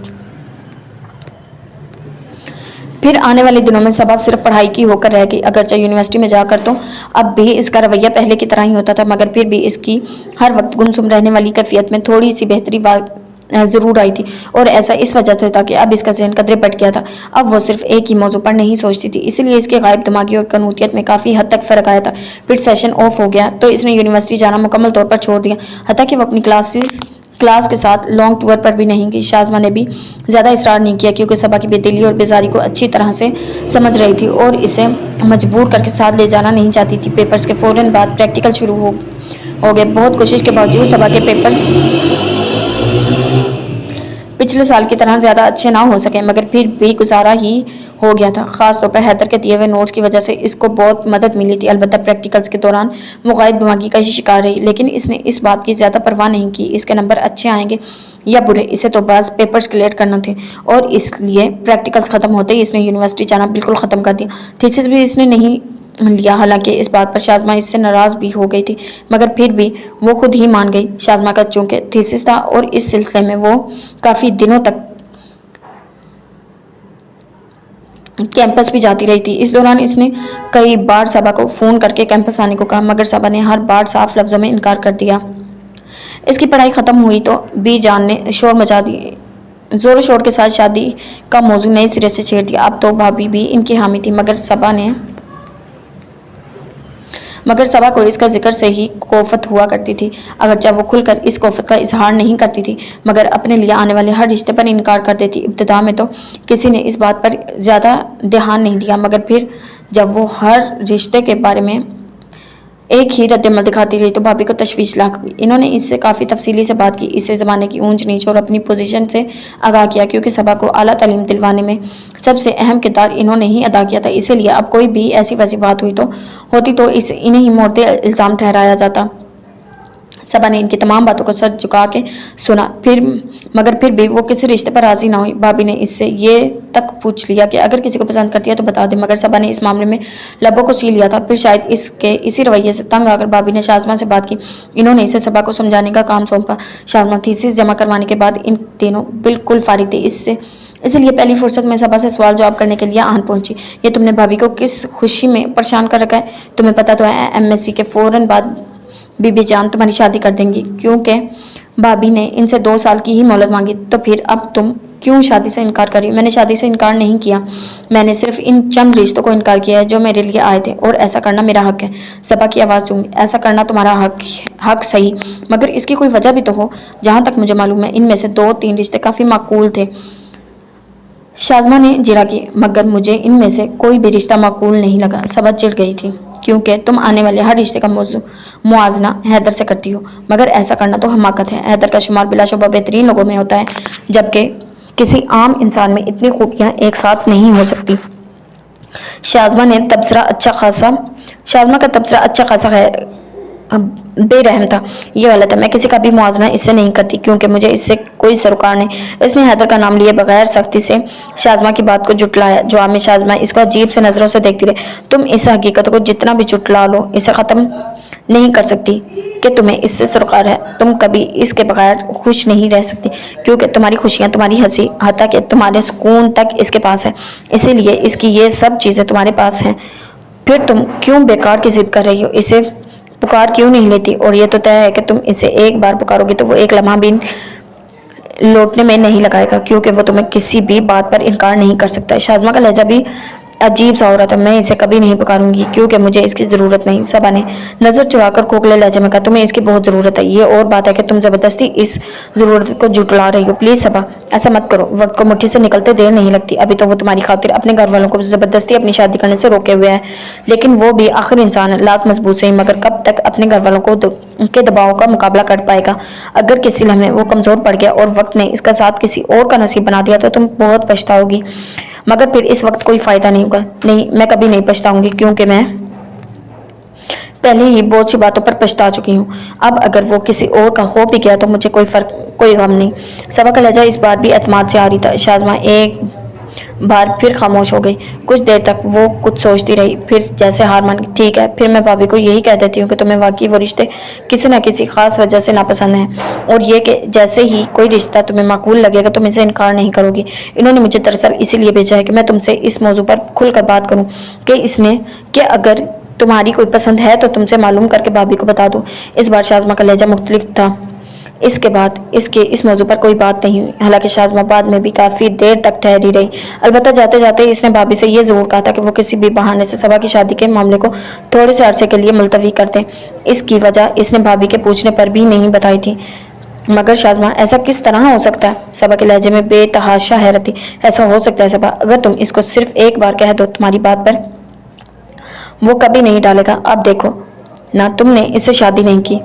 फिर आने वाले दिनों में सबा सिर्फ पढ़ाई की होकर रह गई। अगरचे यूनिवर्सिटी में जाकर तो अब भी इसका रवैया पहले की तरह ही होता था, मगर फिर भी इसकी हर वक्त गुमसुम रहने वाली कैफियत में थोड़ी सी बेहतरी ज़रूर आई थी। और ऐसा इस वजह से था कि अब इसका ज़हन कदरे बढ़ गया था। अब वो सिर्फ एक ही मौजू पर नहीं सोचती थी, इसलिए इसके गायब दिमागी और कनूतियत में काफ़ी हद तक फ़र्क आया था। फिर सेशन ऑफ हो गया तो इसने यूनिवर्सिटी जाना मुकम्मल तौर पर छोड़ दिया। हत्ता कि वो अपनी क्लास के साथ लॉन्ग टूर पर भी नहीं गई। शाज़मा ने भी ज़्यादा इसरार नहीं किया, क्योंकि सबा की बेदिली और बेजारी को अच्छी तरह से समझ रही थी और इसे मजबूर करके साथ ले जाना नहीं चाहती थी। पेपर्स के फ़ौरन बाद प्रैक्टिकल शुरू हो गए। बहुत कोशिश के बावजूद सबा के पेपर्स पिछले साल की तरह ज़्यादा अच्छे ना हो सके, मगर फिर भी गुजारा ही हो गया था। ख़ास तौर पर हैदर के दिए हुए नोट्स की वजह से इसको बहुत मदद मिली थी। अलबत्ता प्रैक्टिकल्स के दौरान वो गायब दिमागी का ही शिकार रही, लेकिन इसने इस बात की ज़्यादा परवाह नहीं की इसके नंबर अच्छे आएंगे या बुरे। इसे तो बस पेपर्स क्लियर करना थे, और इसलिए प्रैक्टिकल्स ख़त्म होते ही इसने यूनिवर्सिटी जाना बिल्कुल ख़त्म कर दिया। थीसिस भी इसने नहीं लिया। हालांकि इस बात पर शाज़मा इससे नाराज़ भी हो गई थी, मगर फिर भी वो खुद ही मान गई। शाज़मा का चूँकि थीसिस था और इस सिलसिले में वो काफ़ी दिनों तक कैंपस भी जाती रही थी। इस दौरान इसने कई बार सबा को फ़ोन करके कैंपस आने को कहा, मगर सबा ने हर बार साफ लफ्ज़ों में इनकार कर दिया। इसकी पढ़ाई ख़त्म हुई तो बी जान ने शोर मचा दी, ज़ोर शोर के साथ शादी का मौजू नए सिरे से छेड़ दिया। अब तो भाभी भी इनकी हामी थी, मगर सबा ने मगर सबा को इसका जिक्र से ही कोफत हुआ करती थी, अगरचे वो खुलकर इस कोफत का इजहार नहीं करती थी, मगर अपने लिए आने वाले हर रिश्ते पर इनकार कर देती। इब्तिदा में तो किसी ने इस बात पर ज़्यादा ध्यान नहीं दिया, मगर फिर जब वो हर रिश्ते के बारे में एक ही रद्दमल दिखाती रही तो भाभी को तशवीश लाग गई। इन्होंने इससे काफ़ी तफसीली से बात की, इससे ज़माने की ऊंच नीच और अपनी पोजीशन से आगाह किया, क्योंकि सबा को आला तालीम दिलवाने में सबसे अहम किरदार इन्होंने ही अदा किया था। इसीलिए अब कोई भी ऐसी वैसी बात होती तो इन्हें ही मोटे इल्ज़ाम ठहराया जाता। सबा ने इनकी तमाम बातों को सर झुका के सुना, मगर फिर भी वो किसी रिश्ते पर राजी ना हुई। भाभी ने इससे ये तक पूछ लिया कि अगर किसी को पसंद करती है तो बता दे, मगर सबा ने इस मामले में लबों को सी लिया था। फिर शायद इसी रवैये से तंग आकर भाभी ने शाज़मा से बात की। इन्होंने इसे सबा को समझाने का काम सौंपा। शाज़मा थीसिस जमा करवाने के बाद इन तीनों बिल्कुल फारिग थी। इसलिए पहली फुर्सत में सबा से सवाल जवाब करने के लिए आन पहुंची। ये तुमने भाभी को किस खुशी में परेशान कर रखा है? तुम्हें पता तो है MSc के फौरन बाद बीबी जान तुम्हारी शादी कर देंगी, क्योंकि भाभी ने इनसे 2 साल की ही मोहलत मांगी। तो फिर अब तुम क्यों शादी से इनकार करी? मैंने शादी से इनकार नहीं किया, मैंने सिर्फ इन चंद रिश्तों को इनकार किया है जो मेरे लिए आए थे, और ऐसा करना मेरा हक है। सबा की आवाज़ सूंघी। ऐसा करना तुम्हारा हक सही, मगर इसकी कोई वजह भी तो हो। जहाँ तक मुझे मालूम है इनमें से 2-3 रिश्ते काफ़ी माकूल थे। शाज़मा ने जिरा की, मगर मुझे इनमें से कोई भी रिश्ता माकूल नहीं लगा। सबा चिढ़ गई थी, क्योंकि तुम आने वाले हर रिश्ते का मुआजना हैदर से करती हो, मगर ऐसा करना तो हमाकत है। हैदर का शुमार बिलाशुबा बेहतरीन लोगों में होता है, जबकि किसी आम इंसान में इतनी खूबियाँ एक साथ नहीं हो सकती। शाज़मा का तबसरा अच्छा खासा है, बेरहम था। ये गलत है, मैं किसी का भी मुआवजा इससे नहीं करती, क्योंकि मुझे इससे कोई सरोकार नहीं। इसने हैदर का नाम लिए बगैर सख्ती से शाज़मा की बात को जुटलाया। जवाब में शाज़मा इसको अजीब से नज़रों से देखती रही। तुम इस हकीकत को जितना भी जुटला लो, इसे ख़त्म नहीं कर सकती कि तुम्हें इससे सरोकार है। तुम कभी इसके बगैर खुश नहीं रह सकती, क्योंकि तुम्हारी खुशियाँ, तुम्हारी हंसी, हत्ता कि तुम्हारे सुकून तक इसके पास है। इसीलिए इसकी ये सब चीज़ें तुम्हारे पास हैं। फिर तुम क्यों बेकार की जिद कर रही हो? इसे पुकार क्यों नहीं लेती? और ये तो तय है कि तुम इसे एक बार पुकारोगी तो वो एक लम्हा भी लौटने में नहीं लगाएगा, क्योंकि वो तुम्हें किसी भी बात पर इनकार नहीं कर सकता। शाज़मा का लहजा भी अजीब सा हो रहा था। मैं इसे कभी नहीं पुकारूंगी, क्योंकि मुझे इसकी ज़रूरत नहीं। सबा ने नज़र चुराकर खोखले लहजे में कहा, तुम्हें इसकी बहुत ज़रूरत है। ये और बात है कि तुम ज़बरदस्ती इस ज़रूरत को जुटला रही हो। प्लीज़ सबा, ऐसा मत करो। वक्त को मुट्ठी से निकलते देर नहीं लगती। अभी तो वो तुम्हारी खातिर अपने घर वालों को ज़बरदस्ती अपनी शादी करने से रोके हुए है, लेकिन वो भी आखिर इंसान है, लात मजबूत सही, मगर कब तक अपने घर वालों के दबाव का मुकाबला कर पाएगा? अगर किसी लम्हे वो कमज़ोर पड़ गया और वक्त ने इसका साथ किसी और का नसीब बना दिया तो तुम बहुत पछताओगी, मगर फिर इस वक्त कोई फ़ायदा नहीं होगा। नहीं, मैं कभी नहीं पछताऊंगी, क्योंकि मैं पहले ही बहुत सी बातों पर पछता चुकी हूँ। अब अगर वो किसी और का हो भी गया तो मुझे कोई गम नहीं। सबा का लहजा इस बार भी एतमाद से आ रही था। शाज़मा एक बार फिर खामोश हो गई। कुछ देर तक वो कुछ सोचती रही, फिर जैसे हार मान गई। ठीक है, फिर मैं भाभी को यही कह देती हूँ कि तुम्हें वाकई वो रिश्ते किसी न किसी खास वजह से नापसंद हैं, और ये कि जैसे ही कोई रिश्ता तुम्हें माकूल लगेगा तुम इसे इनकार नहीं करोगी। इन्होंने मुझे दरअसल इसीलिए भेजा है कि मैं तुमसे इस मौजू पर खुलकर बात करूँ कि अगर तुम्हारी कोई पसंद है तो तुमसे मालूम करके भाभी को बता दो। इस बार शाज़मा का लहजा मुख्तलिफ था। इसके बाद इस मौजू पर कोई बात नहीं हुई। हालांकि शाज़मा बाद में भी काफ़ी देर तक ठहरी रही। अलबत्ता जाते जाते इसने भाभी से ये ज़रूर कहा था कि वो किसी भी बहाने से सबा की शादी के मामले को थोड़े से अरसे के लिए मुलतवी कर दें। इसकी वजह इसने भाभी के पूछने पर भी नहीं बताई थी। मगर शाज़मा, ऐसा किस तरह हो सकता है? सबा के लहजे में बेतहाशा हैरत थी। ऐसा हो सकता है सबा, अगर तुम इसको सिर्फ एक बार कह दो तुम्हारी बात पर वो कभी नहीं डालेगा। अब देखो ना, तुमने इससे शादी नहीं की,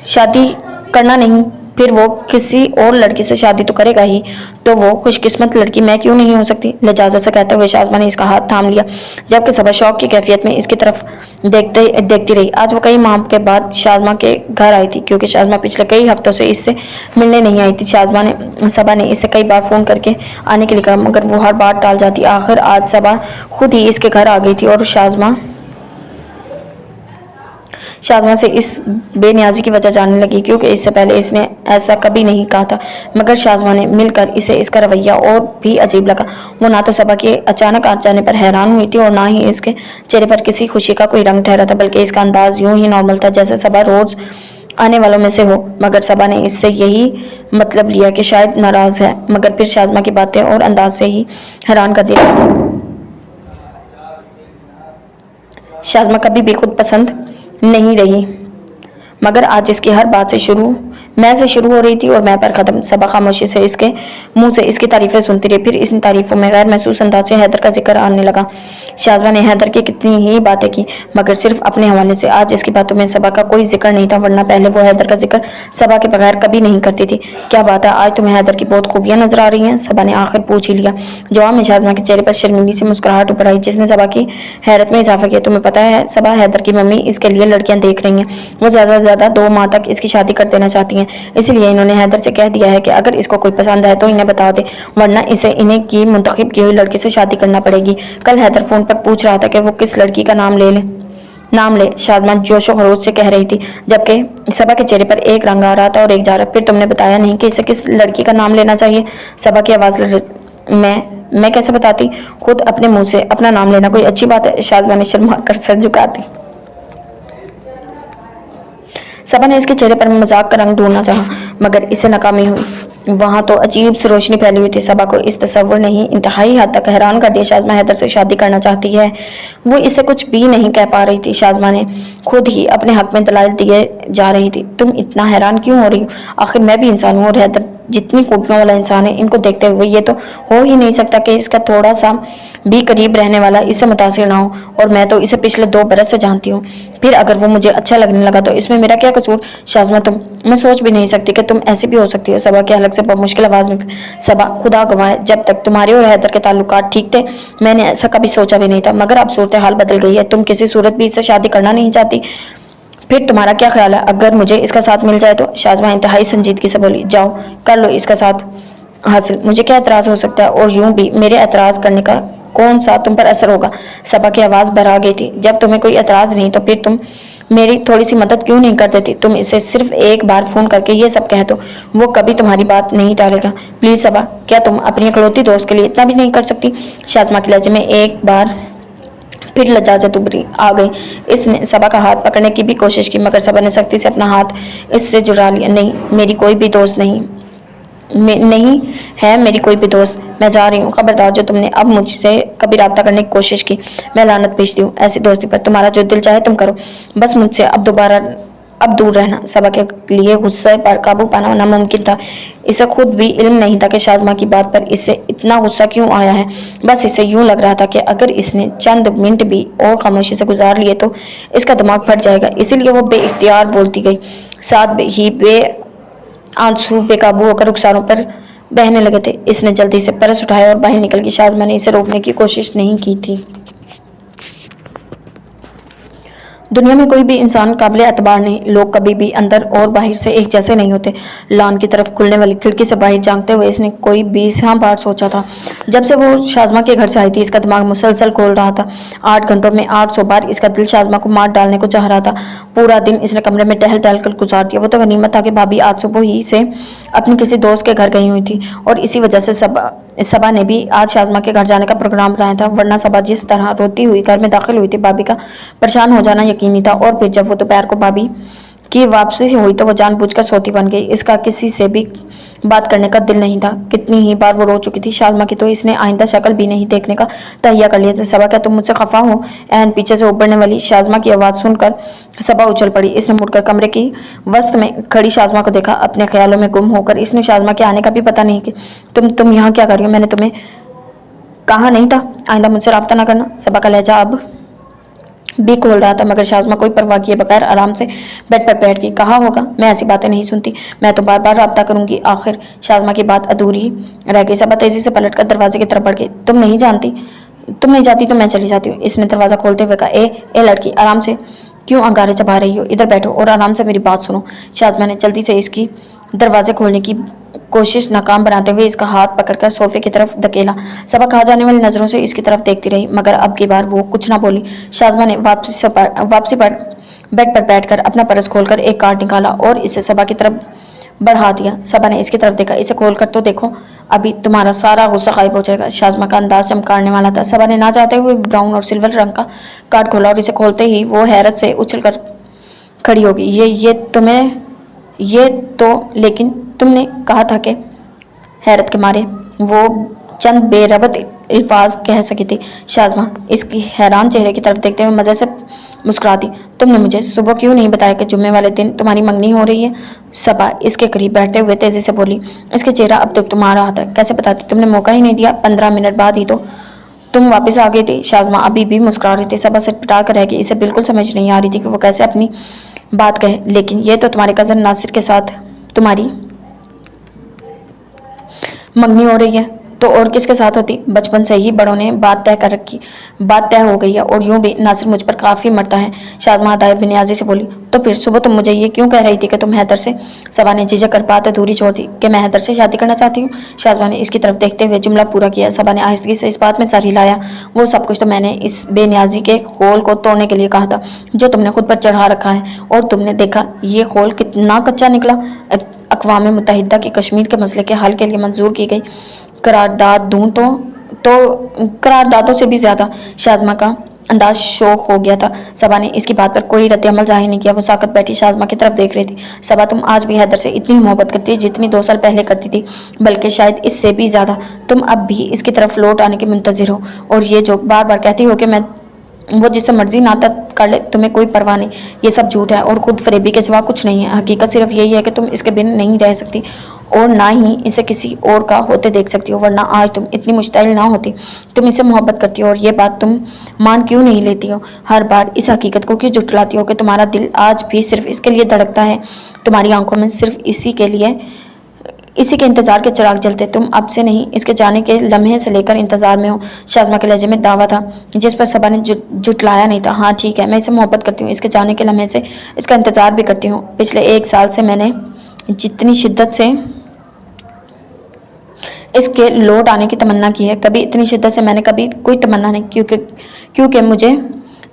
शादी करना नहीं, फिर वो किसी और लड़की से शादी तो करेगा ही, तो वो खुशकिस्मत लड़की मैं क्यों नहीं हो सकती? लिजाजत से कहते हुए शाज़मा ने इसका हाथ थाम लिया, जबकि सबा शौक की कैफियत में इसकी तरफ देखती रही। आज वो कई माह के बाद शाज़मा के घर आई थी, क्योंकि शाज़मा पिछले कई हफ्तों से इससे मिलने नहीं आई थी। सबा ने इससे कई बार फ़ोन करके आने के लिए कहा, मगर वो हर बार टाल जाती। आखिर आज सबा खुद ही इसके घर आ गई थी और शाज़मा से इस बेनियाजी की वजह जानने लगी, क्योंकि इससे पहले इसने ऐसा कभी नहीं कहा था। मगर शाज़मा ने मिलकर इसे इसका रवैया और भी अजीब लगा। वो ना तो सबा के अचानक आ जाने पर हैरान हुई थी और ना ही इसके चेहरे पर किसी खुशी का कोई रंग ठहरा था, बल्कि इसका अंदाज यूं ही नॉर्मल था जैसे सबा रोज़ आने वालों में से हो। मगर सबा ने इससे यही मतलब लिया कि शायद नाराज़ है, मगर फिर शाज़मा की बातें और अंदाज से ही हैरान कर दिया। शाज़मा कभी भी खुद पसंद नहीं रही, मगर आज इसकी हर बात से शुरू मैं से शुरू हो रही थी और मैं पर ख़त्म। सबा खामोशी से इसके मुंह से इसकी तारीफ़ें सुनती रही। फिर इन तारीफ़ों में गैर महसूस अंदाज से हैदर का जिक्र आने लगा। शाज़मा ने हैदर की कितनी ही बातें की, मगर सिर्फ अपने हवाले से। आज इसकी बातों में सबा का कोई जिक्र नहीं था, वरना पहले वो हैदर का जिक्र सबा के बगैर कभी नहीं करती थी। क्या बात है, आज तुम्हें हैदर की बहुत खूबियाँ नजर आ रही हैं? सबा ने आखिर पूछ ही लिया। जवाब में शाज़मा के चेहरे पर शर्मिंदी सी मुस्कुराहट ऊपर आई, जिसने सबा की हैरत में इजाफा किया। तुम्हें पता है सबा, हैदर की मम्मी इसके लिए लड़कियां देख रही हैं। वो ज़्यादा से ज़्यादा 2 माह तक इसकी शादी कर देना चाहती हैं। इसलिए इन्होंने हैदर से कह दिया है कि अगर इसको कोई पसंद है तो इन्हें बता दे, वरना इसे इन्हें की मुंतखब की हुई लड़की से शादी करना पड़ेगी। कल हैदर फोन पर पूछ रहा था कि वो किस लड़की का नाम ले शाज़मा जोशो खरोश से कह रही थी, जबकि सबा के चेहरे पर एक रंग आ रहा था और एक जा रहा। फिर तुमने बताया नहीं कि इसे किस लड़की का नाम लेना चाहिए? सबा की आवाज़ मैं कैसे बताती? खुद अपने मुंह से अपना नाम लेना कोई अच्छी बात है? शाज़मा ने शर्मा कर सर झुका दी। सबा ने इसके चेहरे पर मजाक का रंग ढूंढना चाहा, मगर इससे नाकामी हुई। वहां तो अजीब सी रोशनी फैली हुई थी। सबा को इस तस्वुर ने ही इंतहाई हद तक हैरान कर दिया। शाज़मा हैदर से शादी करना चाहती है, वो इससे कुछ भी नहीं कह पा रही थी। शाज़मा ने खुद ही अपने हक में दलाइल दिए जा रही थी। तुम इतना हैरान क्यों हो रही हो? आखिर मैं भी इंसान हूँ और हैदर जितनी खूबियों वाला इंसान है। इनको देखते हुए ये तो हो ही नहीं सकता कि इसका थोड़ा सा भी करीब रहने वाला इससे मुतासिर ना हो, और मैं तो इसे पिछले 2 बरस से जानती हूँ। फिर अगर वो मुझे अच्छा लगने लगा तो इसमें मेरा क्या कसूर? शाज़मा मैं सोच भी नहीं सकती कि तुम ऐसी भी हो सकती हो। सबा की हलक से बहुत मुश्किल आवाज निकली। सबा, खुदा गवाह है, जब तक तुम्हारे और हैदर के ताल्लुकात ठीक थे मैंने ऐसा कभी सोचा भी नहीं था, मगर अब सूरत हाल बदल गई है। तुम किसी सूरत भी इससे शादी करना नहीं चाहती। फिर तुम्हारा क्या ख्याल है अगर मुझे इसका साथ मिल जाए तो? शाज़मा इंतहाई संजीदगी से बोली। जाओ कर लो इसका साथ हासिल, मुझे क्या एतराज़ हो सकता है? और यूं भी मेरे एतराज़ करने का कौन सा तुम पर असर होगा? सबा की आवाज़ भरा गई थी। जब तुम्हें कोई एतराज़ नहीं तो फिर तुम मेरी थोड़ी सी मदद क्यों नहीं कर देती? तुम इसे सिर्फ एक बार फ़ोन करके ये सब कह दो, वो कभी तुम्हारी बात नहीं टालेगा। प्लीज़ सबा, क्या तुम अपनी इकलौती दोस्त के लिए इतना भी नहीं कर सकती? शाज़मा के लहजे में एक बार फिर लज्जात उभरी आ गई। इसने सबा का हाथ पकड़ने की भी कोशिश की, मगर सबा ने सख्ती से अपना हाथ इससे जुड़ा लिया। नहीं, मेरी कोई भी दोस्त नहीं नहीं है, मेरी कोई भी दोस्त। मैं जा रही हूँ। खबरदार, जो तुमने अब मुझसे कभी रब्ता करने की कोशिश की, मैं लानत भेजती हूँ ऐसी दोस्ती पर। तुम्हारा जो दिल चाहे तुम करो, बस मुझसे अब दूर रहना। सबा के लिए गुस्से पर काबू पाना नामुमकिन था। इसे खुद भी इल्म नहीं था कि शाज़मा की बात पर इससे इतना गुस्सा क्यों आया है। बस इसे यूं लग रहा था कि अगर इसने चंद मिनट भी और खामोशी से गुजार लिए तो इसका दिमाग फट जाएगा। इसीलिए वो बेइख्तियार बोलती गई। साथ ही आंसू बेकाबू होकर रुखसारों पर बहने लगे थे। इसने जल्दी से पर्स उठाया और बाहर निकल गई। शाज़मा ने इसे रोकने की कोशिश नहीं की थी। दुनिया में कोई भी इंसान काबिल एतबार नहीं। लोग कभी भी अंदर और बाहर से एक जैसे नहीं होते। लॉन की तरफ खुलने वाली खिड़की से बाहर झांकते हुए इसने कोई 20 बार सोचा था। जब से वो शाज़मा के घर से आई थी इसका दिमाग मुसलसल खोल रहा था। 8 घंटों में 800 बार इसका दिल शाज़मा को मार डालने को चाह रहा था। पूरा दिन इसने कमरे में टहल टहल कर गुजार दिया। वो तो गनीमत था कि भाभी आज सुबह ही से अपनी किसी दोस्त के घर गई हुई थी, और इसी वजह से सबा ने भी आज शाज़मा के घर जाने का प्रोग्राम बनाया था। वरना सबा जिस तरह रोती हुई घर में दाखिल हुई थी, भाभी का परेशान हो जाना यकीनी था। और फिर जब वो दोपहर को भाभी की वापसी हुई तो वो जानबूझकर सोती बन गई। इसका किसी से भी बात करने का दिल नहीं था। कितनी ही बार वो रो चुकी थी। शाज़मा की तो इसने आइंदा शक्ल भी नहीं देखने का तहिया कर लिया था। सबा, क्या तुम मुझसे खफा हो? एन पीछे से उभरने वाली शाज़मा की आवाज़ सुनकर सबा उछल पड़ी। इसने मुड़कर कमरे की वस्त में खड़ी शाज़मा को देखा। अपने ख्यालों में गुम होकर इसने शाज़मा के आने का भी पता नहीं कि तुम यहाँ क्या कर रही हो? मैंने तुम्हें कहा नहीं था आइंदा मुझसे रब्ता ना करना? सबा का लहजा अब भी खोल रहा था, मगर शाज़मा कोई परवाह किए बगैर आराम से बेड पर बैठ गई। कहा होगा मैं ऐसी बातें नहीं सुनती, मैं तो बार बार रब्ता करूंगी। आखिर शाज़मा की बात अधूरी रह गई। सबा तेजी से पलटकर दरवाजे की तरफ बढ़ गई। तुम नहीं जाती तो मैं चली जाती हूँ। इसने दरवाजा खोलते हुए कहा। ए लड़की, आराम से क्यों अंगारे चबा रही हो? इधर बैठो और आराम से मेरी बात सुनो। शाज़मा ने जल्दी से इसकी दरवाजे खोलने की कोशिश नाकाम बनाते हुए इसका हाथ पकड़कर सोफे की तरफ धकेला। सबा कहा जाने वाली नजरों से इसकी तरफ देखती रही, मगर अब की बार वो कुछ ना बोली। शाज़मा ने वापसी पर बेड पर बैठकर अपना पर्स खोलकर एक कार्ड निकाला और इसे सबा की तरफ बढ़ा दिया। सबा ने इसकी तरफ देखा। इसे खोलकर तो देखो, अभी तुम्हारा सारा गुस्सा गायब हो जाएगा। शाज़मा का अंदाज चमकाने वाला था। सबा ने ना चाहते हुए ब्राउन और सिल्वर रंग का कार्ड खोला और इसे खोलते ही वो हैरत से उछलकर खड़ी होगी। ये तो लेकिन तुमने कहा था कि हैरत के मारे वो चंद बेरबत अल्फाज कह सकी थी। शाज़मा इसकी हैरान चेहरे की तरफ देखते हुए मज़े से मुस्कुराती। तुमने मुझे सुबह क्यों नहीं बताया कि जुम्मे वाले दिन तुम्हारी मंगनी हो रही है? सबा इसके करीब बैठते हुए तेजी से बोली। इसके चेहरा अब तक तुम्हारा रहा था। कैसे बताती? तुमने मौका ही नहीं दिया। 15 मिनट बाद ही तो तुम वापस आ गई थी। शाज़मा अभी भी मुस्कुरा रही थी। सबा सिटपटा कर रह गई। इसे बिल्कुल समझ नहीं आ रही थी कि वो कैसे अपनी बात कहे। लेकिन ये तो तुम्हारे कज़न नासिर के साथ तुम्हारी मंगनी हो रही है तो और किसके साथ होती? बचपन से ही बड़ों ने बात तय कर रखी, बात तय हो गई है और यूं भी नासिर मुझ पर काफ़ी मरता है। शाज़मा अदायब बेनियाजी से बोली। तो फिर सुबह तुम मुझे ये क्यों कह रही थी कि तुम हैदर से? सबा ने झिझक कर बात दूरी छोड़ दी। कि मैं हैदर से शादी करना चाहती हूँ? शाज़मा ने इसकी तरफ देखते हुए जुमला पूरा किया। सबा ने आहिस्तगी से इस बात में सर हिलाया। वो सब कुछ तो मैंने इस बेनियाजी के खोल को तोड़ने के लिए कहा था जो तुमने खुद पर चढ़ा रखा है, और तुमने देखा ये खोल कितना कच्चा निकला। अक़वाम मुत्तहिदा की कश्मीर के मसले के हल के लिए मंजूर की गई करारदाद दूं तो करारदादों से भी ज्यादा। शाज़मा का अंदाज शौक हो गया था। सबा ने इसकी बात पर कोई रद्द-ए-अमल जाहिर नहीं किया। वो साकत बैठी शाज़मा की तरफ देख रही थी। सबा तुम आज भी हैदर से इतनी मोहब्बत करती है जितनी 2 साल पहले करती थी, बल्कि शायद इससे भी ज्यादा। तुम अब भी इसकी तरफ लौट आने के मुंतजिर हो, और ये जो बार बार कहती हो कि मैं वो जिससे मर्जी नाता कर ले, तुम्हें कोई परवाह नहीं। ये सब झूठ है और खुद फरेबी के सिवा कुछ नहीं है। हकीकत सिर्फ यही है कि तुम इसके बिन नहीं रह सकती और ना ही इसे किसी और का होते देख सकती हो, वरना आज तुम इतनी मुश्तइल ना होती। तुम इसे मोहब्बत करती हो और ये बात तुम मान क्यों नहीं लेती हो? हर बार इस हकीकत को क्यों जुटलाती हो कि तुम्हारा दिल आज भी सिर्फ इसके लिए धड़कता है? तुम्हारी आंखों में सिर्फ इसी के इंतजार के चिराग जलते। तुम अब से नहीं, इसके जाने के लम्हे से लेकर इंतजार में हो। शाज़मा के लहजे में दावा था जिस पर सबा ने जुटलाया नहीं था। हाँ ठीक है, मैं इसे मोहब्बत करती हूँ, इसके जाने के लम्हे से इसका इंतजार भी करती हूँ। पिछले 1 साल से मैंने जितनी शिद्दत से इसके लौट आने की तमन्ना की है, कभी इतनी शिद्दत से मैंने कभी कोई तमन्ना नहीं, क्योंकि मुझे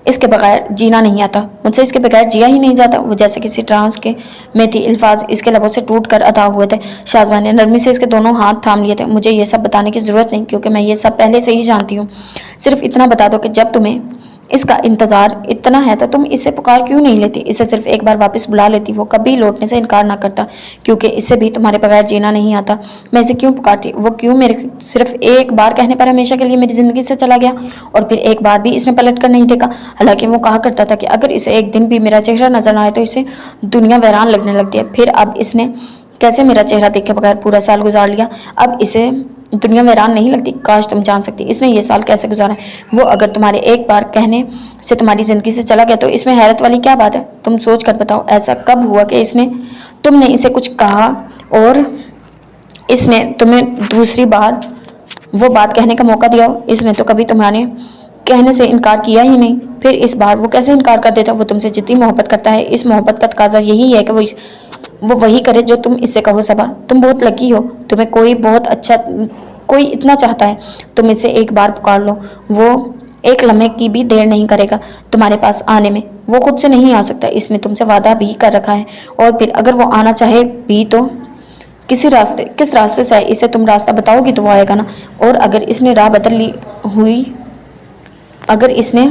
इसके बगैर जीना नहीं आता। मुझसे इसके बगैर जिया ही नहीं जाता। वो जैसे किसी ट्रांस के में थी। अल्फाज इसके लबों से टूट कर अदा हुए थे। शाज़मा ने नरमी से इसके दोनों हाथ थाम लिए थे। मुझे ये सब बताने की ज़रूरत नहीं, क्योंकि मैं ये सब पहले से ही जानती हूँ। सिर्फ इतना बता दो कि जब तुम्हें इसका इंतज़ार इतना है तो तुम इसे पुकार क्यों नहीं लेती? इसे सिर्फ एक बार वापस बुला लेती। वो कभी लौटने से इनकार ना करता, क्योंकि इससे भी तुम्हारे बगैर जीना नहीं आता। मैं इसे क्यों पुकारती? वो क्यों मेरे सिर्फ एक बार कहने पर हमेशा के लिए मेरी ज़िंदगी से चला गया, और फिर एक बार भी इसने पलट कर नहीं देखा। हालांकि वो कहा करता था कि अगर इसे एक दिन भी मेरा चेहरा नजर ना आए तो इसे दुनिया वैरान लगने लगती है। फिर अब इसने कैसे मेरा चेहरा देखे बगैर पूरा साल गुजार लिया? अब इसे दुनिया वैरान नहीं लगती। काश तुम जान सकती इसने ये साल कैसे गुजारा है। वो अगर तुम्हारे एक बार कहने से तुम्हारी जिंदगी से चला गया तो इसमें हैरत वाली क्या बात है? तुम सोच कर बताओ, ऐसा कब हुआ कि तुमने इसे कुछ कहा और इसने तुम्हें दूसरी बार वो बात कहने का मौका दिया हो? इसने तो कभी तुम्हारे कहने से इनकार किया ही नहीं। फिर इस बार वो कैसे इनकार कर देता? वो तुमसे जितनी मोहब्बत करता है, इस मोहब्बत का तकाजा यही है कि वो वही करे जो तुम इससे कहो। सबा तुम बहुत लकी हो, तुम्हें कोई इतना चाहता है। तुम इसे एक बार पुकार लो, वो एक लम्हे की भी देर नहीं करेगा तुम्हारे पास आने में। वो खुद से नहीं आ सकता, इसने तुमसे वादा भी कर रखा है। और फिर अगर वो आना चाहे भी तो किस रास्ते से आए? इसे तुम रास्ता बताओगी तो वो आएगा ना। और अगर इसने राह बदल ली हुई, अगर इसने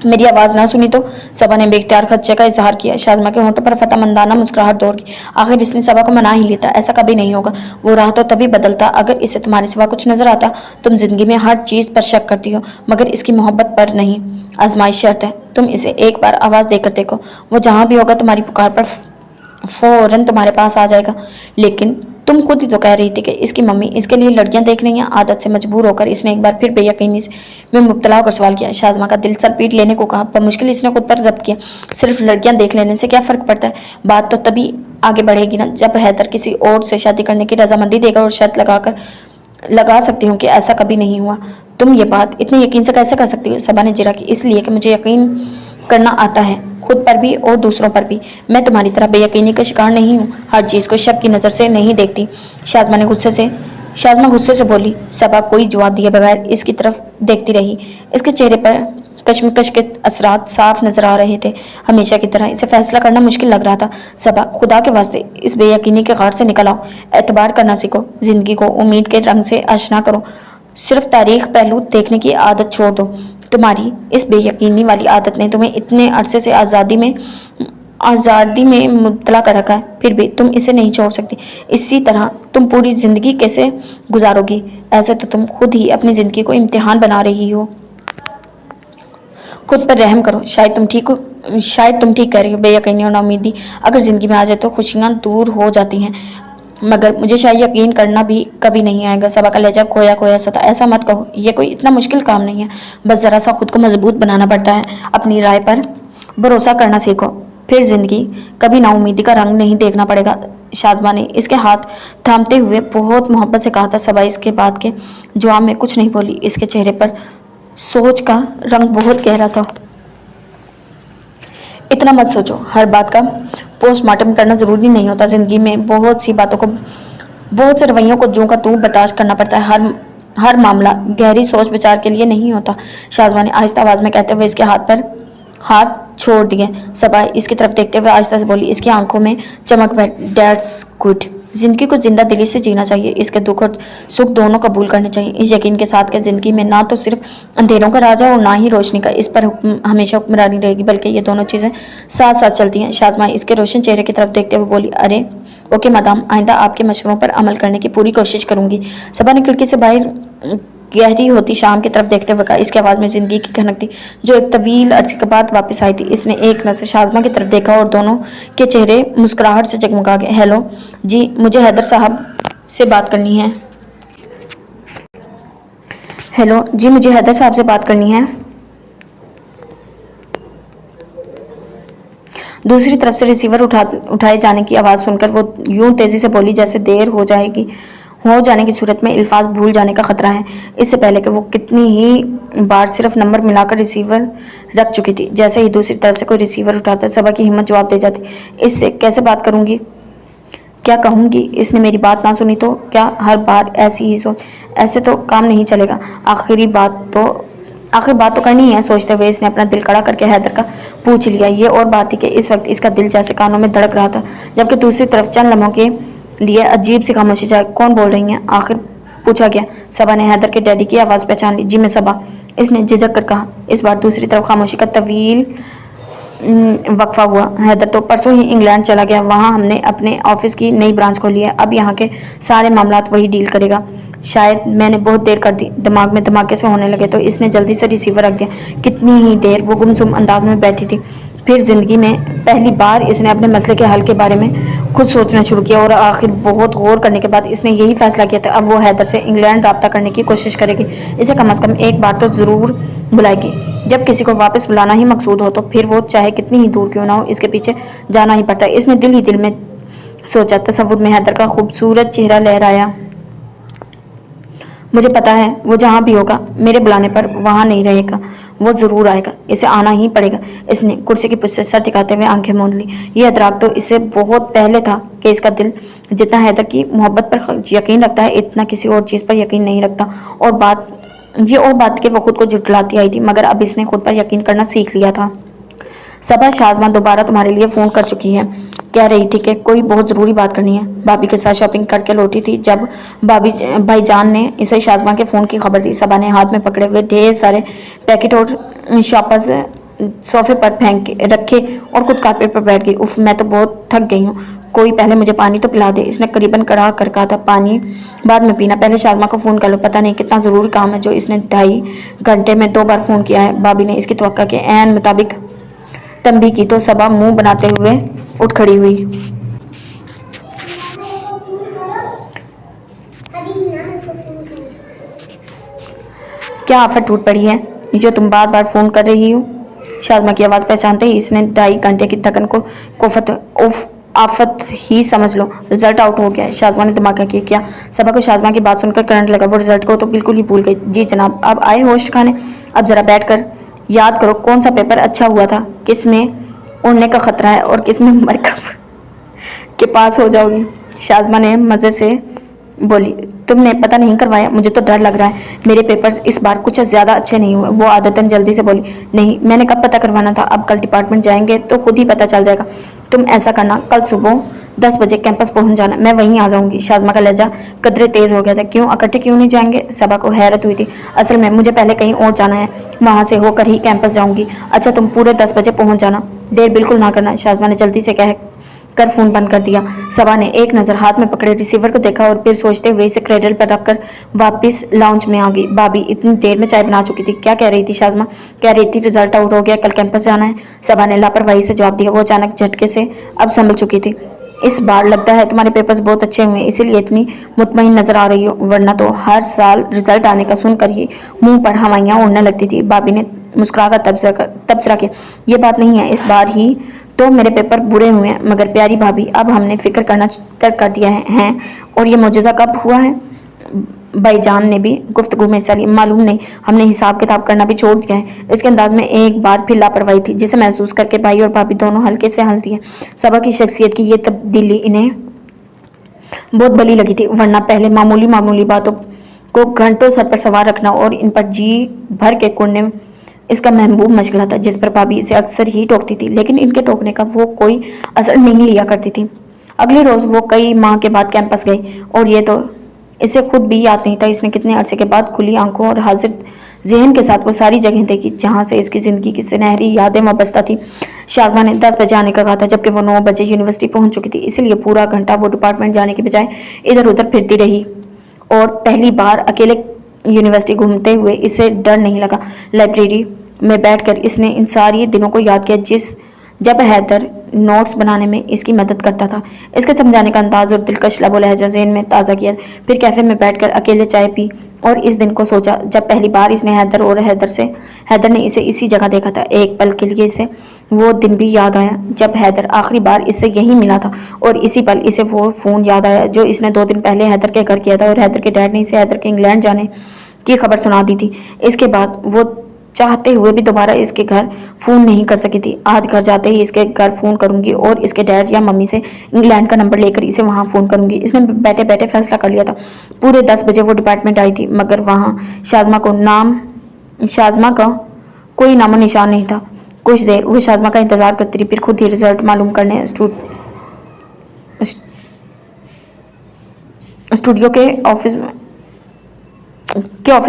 मेरी आवाज़ ना सुनी तो? सबा ने बेख्तियार खदशे का इजहार किया। शाज़मा के होंठों पर फतहमंदाना मुस्कुराहट दौड़ गई। आखिर इसने सबा को मना ही लेता। ऐसा कभी नहीं होगा। वो राह तो तभी बदलता अगर इसे तुम्हारे सिवा कुछ नजर आता। तुम जिंदगी में हर चीज़ पर शक करती हो, मगर इसकी मोहब्बत पर नहीं। आजमाइश शर्त है, तुम इसे एक बार आवाज़ देकर देखो। वो जहाँ भी होगा तुम्हारी पुकार पर फौरन तुम्हारे पास आ जाएगा। लेकिन तुम खुद ही तो कह रही थी कि इसकी मम्मी इसके लिए लड़कियां देख रही हैं। आदत से मजबूर होकर इसने एक बार फिर बेयकीनी में मुब्तला होकर सवाल किया। शाज़मा का दिल सर पीट लेने को कहा, पर मुश्किल इसने खुद पर जब्त किया। सिर्फ लड़कियां देख लेने से क्या फ़र्क पड़ता है? बात तो तभी आगे बढ़ेगी ना जब हैदर किसी और से शादी करने की रजामंदी देगा, और शर्त लगा सकती हूँ कि ऐसा कभी नहीं हुआ। तुम ये बात इतने यकीन से कैसे कर सकती हो? सबा ने जिरा की। इसलिए कि मुझे यकीन करना आता है, खुद पर भी और दूसरों पर भी। मैं तुम्हारी तरह बेयकीनी का शिकार नहीं हूँ, हर चीज़ को शक की नज़र से नहीं देखती। शाज़मा गुस्से से बोली। सबा कोई जवाब दिए बगैर इसकी तरफ देखती रही। इसके चेहरे पर कश्मकश के असरात साफ नजर आ रहे थे। हमेशा की तरह इसे फैसला करना मुश्किल लग रहा था। सबा खुदा के वास्ते इस बेयकीनी के गार से निकल आओ। एतबार करना सीखो, जिंदगी को उम्मीद के रंग से आशना करो। सिर्फ तारीख पहलू देखने की आदत छोड़ दो। तुम्हारी इस बेयकीनी वाली आदत ने तुम्हें इतने अरसे से आज़ादी में मुब्तला कर रखा है, फिर भी तुम इसे नहीं छोड़ सकती। इसी तरह तुम पूरी ज़िंदगी कैसे गुजारोगी? ऐसे तो तुम खुद ही अपनी ज़िंदगी को इम्तिहान बना रही हो। खुद पर रहम करो। शायद तुम ठीक कह रही हो। बेयकीनी और नाउमीदी अगर ज़िंदगी में आ जाए तो खुशियाँ दूर हो जाती हैं, मगर मुझे शायद यकीन करना भी कभी नहीं आएगा। सबा का लहजा खोया खोया सा था। ऐसा मत कहो, ये कोई इतना मुश्किल काम नहीं है। बस ज़रा सा खुद को मजबूत बनाना पड़ता है। अपनी राय पर भरोसा करना सीखो, फिर ज़िंदगी कभी नाउमीदी का रंग नहीं देखना पड़ेगा। शाज़मा ने इसके हाथ थामते हुए बहुत मोहब्बत से कहा था। सबा इसके बाद के जवाब में कुछ नहीं बोली। इसके चेहरे पर सोच का रंग बहुत गहरा था। इतना मत सोचो, हर बात का पोस्टमार्टम करना ज़रूरी नहीं होता। ज़िंदगी में बहुत से रवैयों को जूं का तू बर्दाश्त करना पड़ता है। हर मामला गहरी सोच विचार के लिए नहीं होता। शाज़मा ने आहिस्ता आवाज़ में कहते हुए इसके हाथ छोड़ दिए। सबा इसकी तरफ देखते हुए आहिस्ता से बोली। इसकी आंखों में चमक बैठ। That's good. ज़िंदगी को जिंदा दिली से जीना चाहिए। इसके दुख और सुख दोनों कबूल करने चाहिए, इस यकीन के साथ कि ज़िंदगी में ना तो सिर्फ अंधेरों का राजा और ना ही रोशनी का इस पर हमेशा हुक्मरानी रहेगी, बल्कि ये दोनों चीज़ें साथ साथ चलती हैं। शाज़मा इसके रोशन चेहरे की तरफ देखते हुए बोली, अरे ओके मैडम, आइंदा आपके मशवरों पर अमल करने की पूरी कोशिश करूंगी। सबा ने खिड़की से बाहर गहरी होती शाम की तरफ देखते हुए कहा। इसकी आवाज़ में जिंदगी की खनक थी जो एक तवील अर्से के बाद वापस आई थी। इसने एक नज़र शाज़मा की तरफ देखा और दोनों के चेहरे मुस्कुराहट से जगमगा गए। हेलो जी, मुझे हैदर साहब से बात करनी है। हेलो जी, मुझे हैदर साहब से बात करनी है। दूसरी तरफ से रिसीवर उठाए जाने की आवाज़ सुनकर वो यूं तेज़ी से बोली जैसे देर हो जाने की सूरत में अल्फाज भूल जाने का खतरा है। इससे पहले कि वो कितनी ही बार सिर्फ नंबर मिलाकर रिसीवर रख चुकी थी। जैसे ही दूसरी तरफ से कोई रिसीवर उठाता सबा की हिम्मत जवाब दे जाती। इससे कैसे बात करूंगी, क्या कहूंगी? इसने मेरी बात ना सुनी तो क्या? हर बार ऐसी ही सोच, ऐसे तो काम नहीं चलेगा। आखिर बात तो करनी है। सोचते हुए इसने अपना दिल कड़ा करके हैदर का पूछ लिया। ये और बात थी कि इस वक्त इसका दिल जैसे कानों में धड़क रहा था, जबकि दूसरी तरफ चंद लम्हों के लिए अजीब सी खामोशी जाए। कौन बोल रही हैं? आखिर पूछा गया। सबा ने हैदर के डैडी की आवाज़ पहचान ली। जी मैं सबा, इसने झिझक कर कहा। इस बार दूसरी तरफ खामोशी का तवील वक्फा हुआ। हैदर तो परसों ही इंग्लैंड चला गया। वहाँ हमने अपने ऑफिस की नई ब्रांच खोली है। अब यहाँ के सारे मामलात वही डील करेगा। शायद मैंने बहुत देर कर दी। दिमाग में धमाके से होने लगे तो इसने जल्दी से रिसीवर रख दिया। कितनी ही देर वो गुमसुम अंदाज में बैठी थी। फिर जिंदगी में पहली बार इसने अपने मसले के हल के बारे में खुद सोचना शुरू किया और आखिर बहुत गौर करने के बाद इसने यही फैसला किया था अब वो हैदर से इंग्लैंड रब्ता करने की कोशिश करेगी। इसे कम से कम एक बार तो ज़रूर बुलाएगी। जब किसी को वापस बुलाना ही मकसूद हो तो फिर वो चाहे कितनी ही दूर क्यों ना हो, इसके पीछे जाना ही पड़ता है। इसने दिल ही दिल में सोचा। तसव्वुर में हैदर का खूबसूरत चेहरा लहराया। मुझे पता है वो जहाँ भी होगा मेरे बुलाने पर वहाँ नहीं रहेगा, वो ज़रूर आएगा। इसे आना ही पड़ेगा। इसने कुर्सी की पुष्ट से सर टिकाते हुए आंखें मूंद ली। यह अदराक तो इसे बहुत पहले था कि इसका दिल जितना हैदर की मोहब्बत पर यकीन रखता है इतना किसी और चीज़ पर यकीन नहीं रखता। और बात कि वो खुद को जुटलाती आई थी, मगर अब इसने खुद पर यकीन करना सीख लिया था। सबा, शाज़मा दोबारा तुम्हारे लिए फ़ोन कर चुकी है। कह रही थी कि कोई बहुत ज़रूरी बात करनी है। भाभी के साथ शॉपिंग करके लौटी थी जब भाईजान ने इसे शाज़मा के फ़ोन की खबर दी। सबा ने हाथ में पकड़े हुए ढेर सारे पैकेट और शॉपर्स सोफे पर फेंक रखे और खुद कारपेट पर बैठ गई। उफ, मैं तो बहुत थक गई हूँ। कोई पहले मुझे पानी तो पिला दे। इसने करीबन कड़ा कर कहा था। पानी बाद में पीना, पहले शाज़मा को फ़ोन कर लो। पता नहीं कितना ज़रूरी काम है जो इसने 2.5 घंटे में 2 बार फ़ोन किया है। भाभी ने इसकी तवक्का के ऐन मुताबिक तंबी की तो सबा मुंह बनाते हुए उठ खड़ी हुई। क्या आफत टूट पड़ी है जो तुम बार बार फ़ोन कर रही हो? शाज़मा की आवाज़ पहचानते ही इसने 2.5 घंटे की थकन को आफत ही समझ लो। रिजल्ट आउट हो गया है। शाज़मा ने धमाका किया। क्या? सबा को शाज़मा की बात सुनकर करंट लगा। वो रिजल्ट को तो बिल्कुल ही भूल गई। जी जनाब, अब आए होश खाने। अब ज़रा बैठ कर याद करो कौन सा पेपर अच्छा हुआ था, किस में उड़ने का खतरा है और किस में मरकब के पास हो जाओगी। शाज़मा ने मज़े से बोली। तुमने पता नहीं करवाया? मुझे तो डर लग रहा है मेरे पेपर्स इस बार कुछ ज़्यादा अच्छे नहीं हुए। वो आदतन जल्दी से बोली। नहीं, मैंने कब पता करवाना था? अब कल डिपार्टमेंट जाएंगे तो खुद ही पता चल जाएगा। तुम ऐसा करना, कल सुबह 10 बजे कैंपस पहुंच जाना, मैं वहीं आ जाऊंगी। शाज़मा का लहजा कदरे तेज़ हो गया था। क्यों, इकट्ठे क्यों नहीं जाएंगे? सबा को हैरत हुई थी। असल में मुझे पहले कहीं और जाना है, वहाँ से होकर ही कैंपस जाऊंगी। अच्छा, तुम पूरे 10 बजे पहुँच जाना, देर बिल्कुल ना करना। शाज़मा ने जल्दी से कर फोन बंद कर दिया। सबा ने एक नज़र हाथ में पकड़े रिसीवर को देखा और फिर सोचते हुए इसे क्रेडल पर रखकर वापस लाउंज में आ गई। भाभी इतनी देर में चाय बना चुकी थी। क्या कह रही थी शाज़मा? कह रही थी रिजल्ट आउट हो गया, कल कैंपस जाना है। सबा ने लापरवाही से जवाब दिया। वो अचानक झटके से अब संभल चुकी थी। इस बार लगता है तुम्हारे पेपर्स बहुत अच्छे हुए, इसीलिए इतनी मुतमईन नजर आ रही हो, वरना तो हर साल रिजल्ट आने का सुनकर ही मुंह पर हवाइयां उड़ने लगती थी। भाभी ने मुस्कुराकर तबसरा किया। ये बात नहीं है, इस बार ही तो मेरे पेपर बुरे हुए हैं, मगर प्यारी भाभी अब हमने फिक्र करना तर्क कर दिया है। और ये मुजज़ा कब हुआ है? भाईजान ने भी गुफ्तगू में हिस्सा लिया। मालूम नहीं, हमने हिसाब किताब करना भी छोड़ दिया है। इसके अंदाज में एक बार फिर लापरवाही थी, जिसे महसूस करके भाई और भाभी दोनों हल्के से हंस दिए। सबा की शख्सियत की ये तब्दीली इन्हें बहुत भली लगी थी, वरना पहले मामूली मामूली बातों को घंटों सर पर सवार रखना और इन पर जी भर के कुड़ने इसका महबूब मशगला था, जिस पर भाभी इसे अक्सर ही टोकती थी, लेकिन इनके टोकने का वो कोई असर नहीं लिया करती थी। अगले रोज वो कई माह के बाद कैंपस गई और ये तो इसे खुद भी याद नहीं था इसने कितने अरसे के बाद खुली आंखों और हाजिर जहन के साथ वो सारी जगह देखी जहां से इसकी जिंदगी की सुनहरी यादें वाबस्ता थी। शाज़मा ने 10 बजे आने का कहा था, जबकि वो 9 बजे यूनिवर्सिटी पहुंच चुकी थी, इसीलिए पूरा घंटा वो डिपार्टमेंट जाने के बजाय इधर उधर फिरती रही और पहली बार अकेले यूनिवर्सिटी घूमते हुए इसे डर नहीं लगा। लाइब्रेरी में बैठकर इसने इन सारी दिनों को याद किया जब हैदर नोट्स बनाने में इसकी मदद करता था। इसके समझाने का अंदाज और दिलकश लबो लहजा ज़हन में ताज़ा किया। फिर कैफ़े में बैठकर अकेले चाय पी और इस दिन को सोचा जब पहली बार इसने हैदर ने इसे इसी जगह देखा था। एक पल के लिए इसे वो दिन भी याद आया जब हैदर आखिरी बार इससे यहीं मिला था, और इसी पल इसे वो फ़ोन याद आया जो इसने 2 दिन पहले हैदर के घर किया था और हैदर के डैड ने इसे हैदर के इंग्लैंड जाने की खबर सुना दी थी। इसके बाद वो चाहते हुए भी दोबारा इसके घर फ़ोन नहीं कर सकी थी। आज घर जाते ही इसके घर फ़ोन करूंगी और इसके डैड या मम्मी से इंग्लैंड का नंबर लेकर इसे वहां फ़ोन करूंगी। इसने बैठे बैठे फैसला कर लिया था। पूरे 10 बजे वो डिपार्टमेंट आई थी, मगर वहां शाज़मा का कोई नामो निशान नहीं था। कुछ देर वो शाज़मा का इंतजार करती रही, फिर खुद ही रिजल्ट मालूम करने स्टूडियो के ऑफिस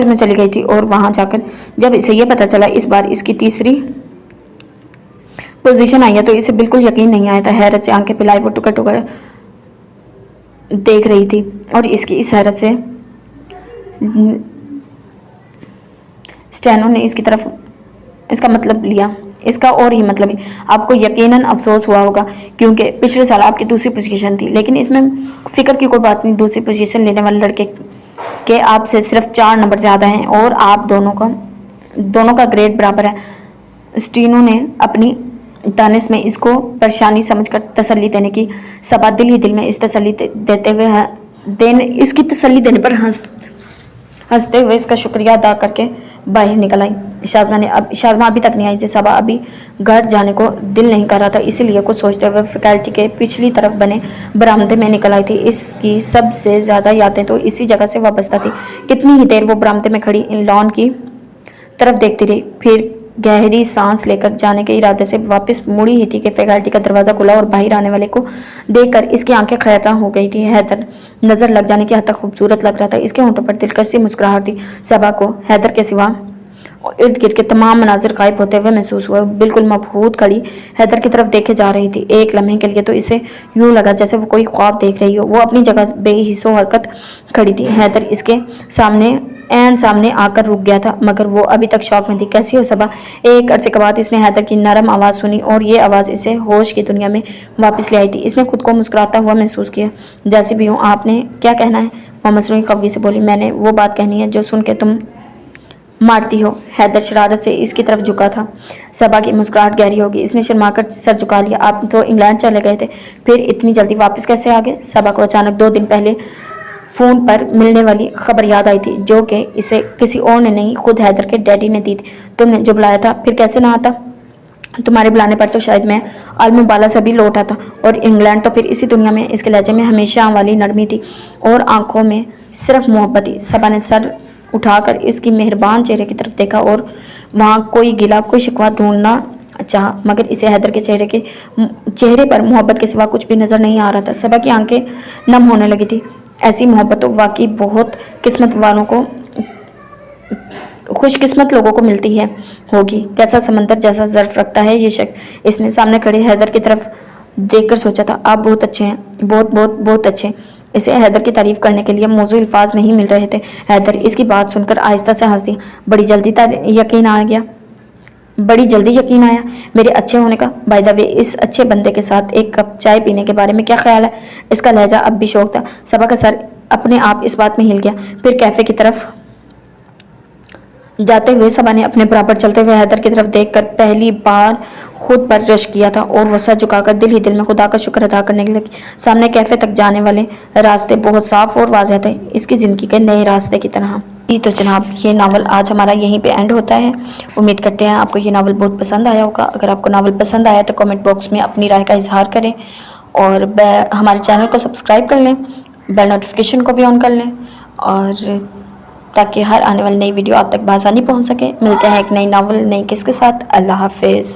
में चली गई थी। और वहां जाकर जब इसे ये पता चला इस बार इसकी तीसरी पोजीशन आई है तो इसे बिल्कुल यकीन नहीं आया था। हैरत से आंखें फैलाए वो टुकर टुकर देख रही थी और इसकी इस हैरत से स्टेनो ने इसकी तरफ इसका मतलब लिया, इसका और ही मतलब आपको यकीनन अफसोस हुआ होगा क्योंकि पिछले साल आपकी दूसरी पोजीशन थी, लेकिन इसमें फिक्र की कोई बात नहीं। दूसरी पोजीशन लेने वाले लड़के के आपसे सिर्फ 4 नंबर ज़्यादा हैं और आप दोनों का ग्रेड बराबर है। स्टीनो ने अपनी दानिश में इसको परेशानी समझकर तसल्ली देने की सबा दिल ही दिल में इस तसल्ली इसकी तसल्ली देने पर हंसते हुए इसका शुक्रिया अदा करके बाहर निकल आई। शाज़मा अभी तक नहीं आई थी। सबा अभी घर जाने को दिल नहीं कर रहा था, इसीलिए कुछ सोचते हुए फैकल्टी के पिछली तरफ बने बरामदे में निकल आई थी। इसकी सबसे ज़्यादा यादें तो इसी जगह से वाबस्ता थी। कितनी ही देर वो बरामदे में खड़ी इन लॉन की तरफ देखती रही, फिर गहरी सांस लेकर जाने के इरादे से वापस मुड़ी ही थी कि फैकल्टी का दरवाज़ा खुला और बाहर आने वाले को देखकर इसकी आंखें खैता हो गई थी। हैदर नज़र लग जाने की हद तक खूबसूरत लग रहा था। इसके होंठों पर दिलकश सी मुस्कुराहट थी। सबा को हैदर के सिवा इर्द गिर्द के तमाम मनाजिर गायब होते हुए महसूस हुआ। बिल्कुल मबहूत खड़ी हैदर की तरफ देखे जा रही थी। एक लम्हे के लिए तो इसे यूं लगा जैसे वो कोई ख्वाब देख रही हो। वो अपनी जगह बेहिस्सो हरकत खड़ी थी। हैदर इसके सामने आकर रुक गया था, मगर वो अभी तक शौक में थी। कैसी हो सबा? एक अरसे के बाद इसने हैदर की नरम आवाज़ सुनी और ये आवाज़ इसे होश की दुनिया में वापस ले आई थी। इसने खुद को मुस्कुराता हुआ महसूस किया। जैसे भी हूँ, आपने क्या कहना है? मोहम्मद रुई खफगी से बोली। मैंने वो बात कहनी है जो सुन के तुम मारती हो। हैदर शरारत से इसकी तरफ झुका था। सबा की मुस्कुराहट गहरी होगी। इसने शर्माकर सर झुका लिया। आप तो इंग्लैंड चले गए थे, फिर इतनी जल्दी वापस कैसे आ गए? सबा को अचानक 2 दिन पहले फ़ोन पर मिलने वाली खबर याद आई थी, जो कि इसे किसी और ने नहीं, खुद हैदर के डैडी ने दी थी। तुमने जो बुलाया था, फिर कैसे ना आता? तुम्हारे बुलाने पर तो शायद मैं आलमुबाला से भी लौट आता। और इंग्लैंड तो फिर इसी दुनिया में। इसके लहजे में हमेशा वाली नरमी थी और आंखों में सिर्फ मोहब्बत थी। सबा ने सर उठाकर इसकी मेहरबान चेहरे की तरफ देखा और वहाँ कोई गिला कोई शिकवा ढूंढना चाहा, मगर इसे हैदर के चेहरे पर मोहब्बत के सिवा कुछ भी नजर नहीं आ रहा था। सबा की आंखें नम होने लगी थी। ऐसी मोहब्बत तो वाकई बहुत खुशकिस्मत लोगों को मिलती है होगी। कैसा समंदर जैसा ज़र्फ रखता है ये शख्स। इसने सामने खड़े हैदर की तरफ देखकर सोचा था आप बहुत अच्छे हैं, बहुत बहुत बहुत अच्छे। इसे हैदर की तारीफ करने के लिए मौजूद अल्फाज नहीं मिल रहे थे। हैदर इसकी बात सुनकर आहिस्ता से हंस दिया। बड़ी जल्दी यकीन आया मेरे अच्छे होने का। बाय द वे, इस अच्छे बंदे के साथ एक कप चाय पीने के बारे में क्या ख्याल है? इसका लहजा अब भी शौक था। सबा का सर अपने आप इस बात में हिल गया। फिर कैफे की तरफ जाते हुए सबा ने अपने बराबर चलते हुए हैदर की तरफ देखकर पहली बार खुद पर रश किया था और वो सर झुकाकर दिल ही दिल में खुदा का शुक्र अदा करने लगी। सामने कैफे तक जाने वाले रास्ते बहुत साफ और वाज़ेह थे, इसकी ज़िंदगी के नए रास्ते की तरह। जी तो जनाब, ये नावल आज हमारा यहीं पे एंड होता है। उम्मीद करते हैं आपको ये नावल बहुत पसंद आया होगा। अगर आपको नावल पसंद आया तो कमेंट बॉक्स में अपनी राय का इजहार करें और हमारे चैनल को सब्सक्राइब कर लें, बेल नोटिफिकेशन को भी ऑन कर लें, और ताकि हर आने वाली नई वीडियो आप तक बआसानी पहुंच सके। मिलते हैं एक नई नावल नई किस के साथ। अल्लाह हाफिज़।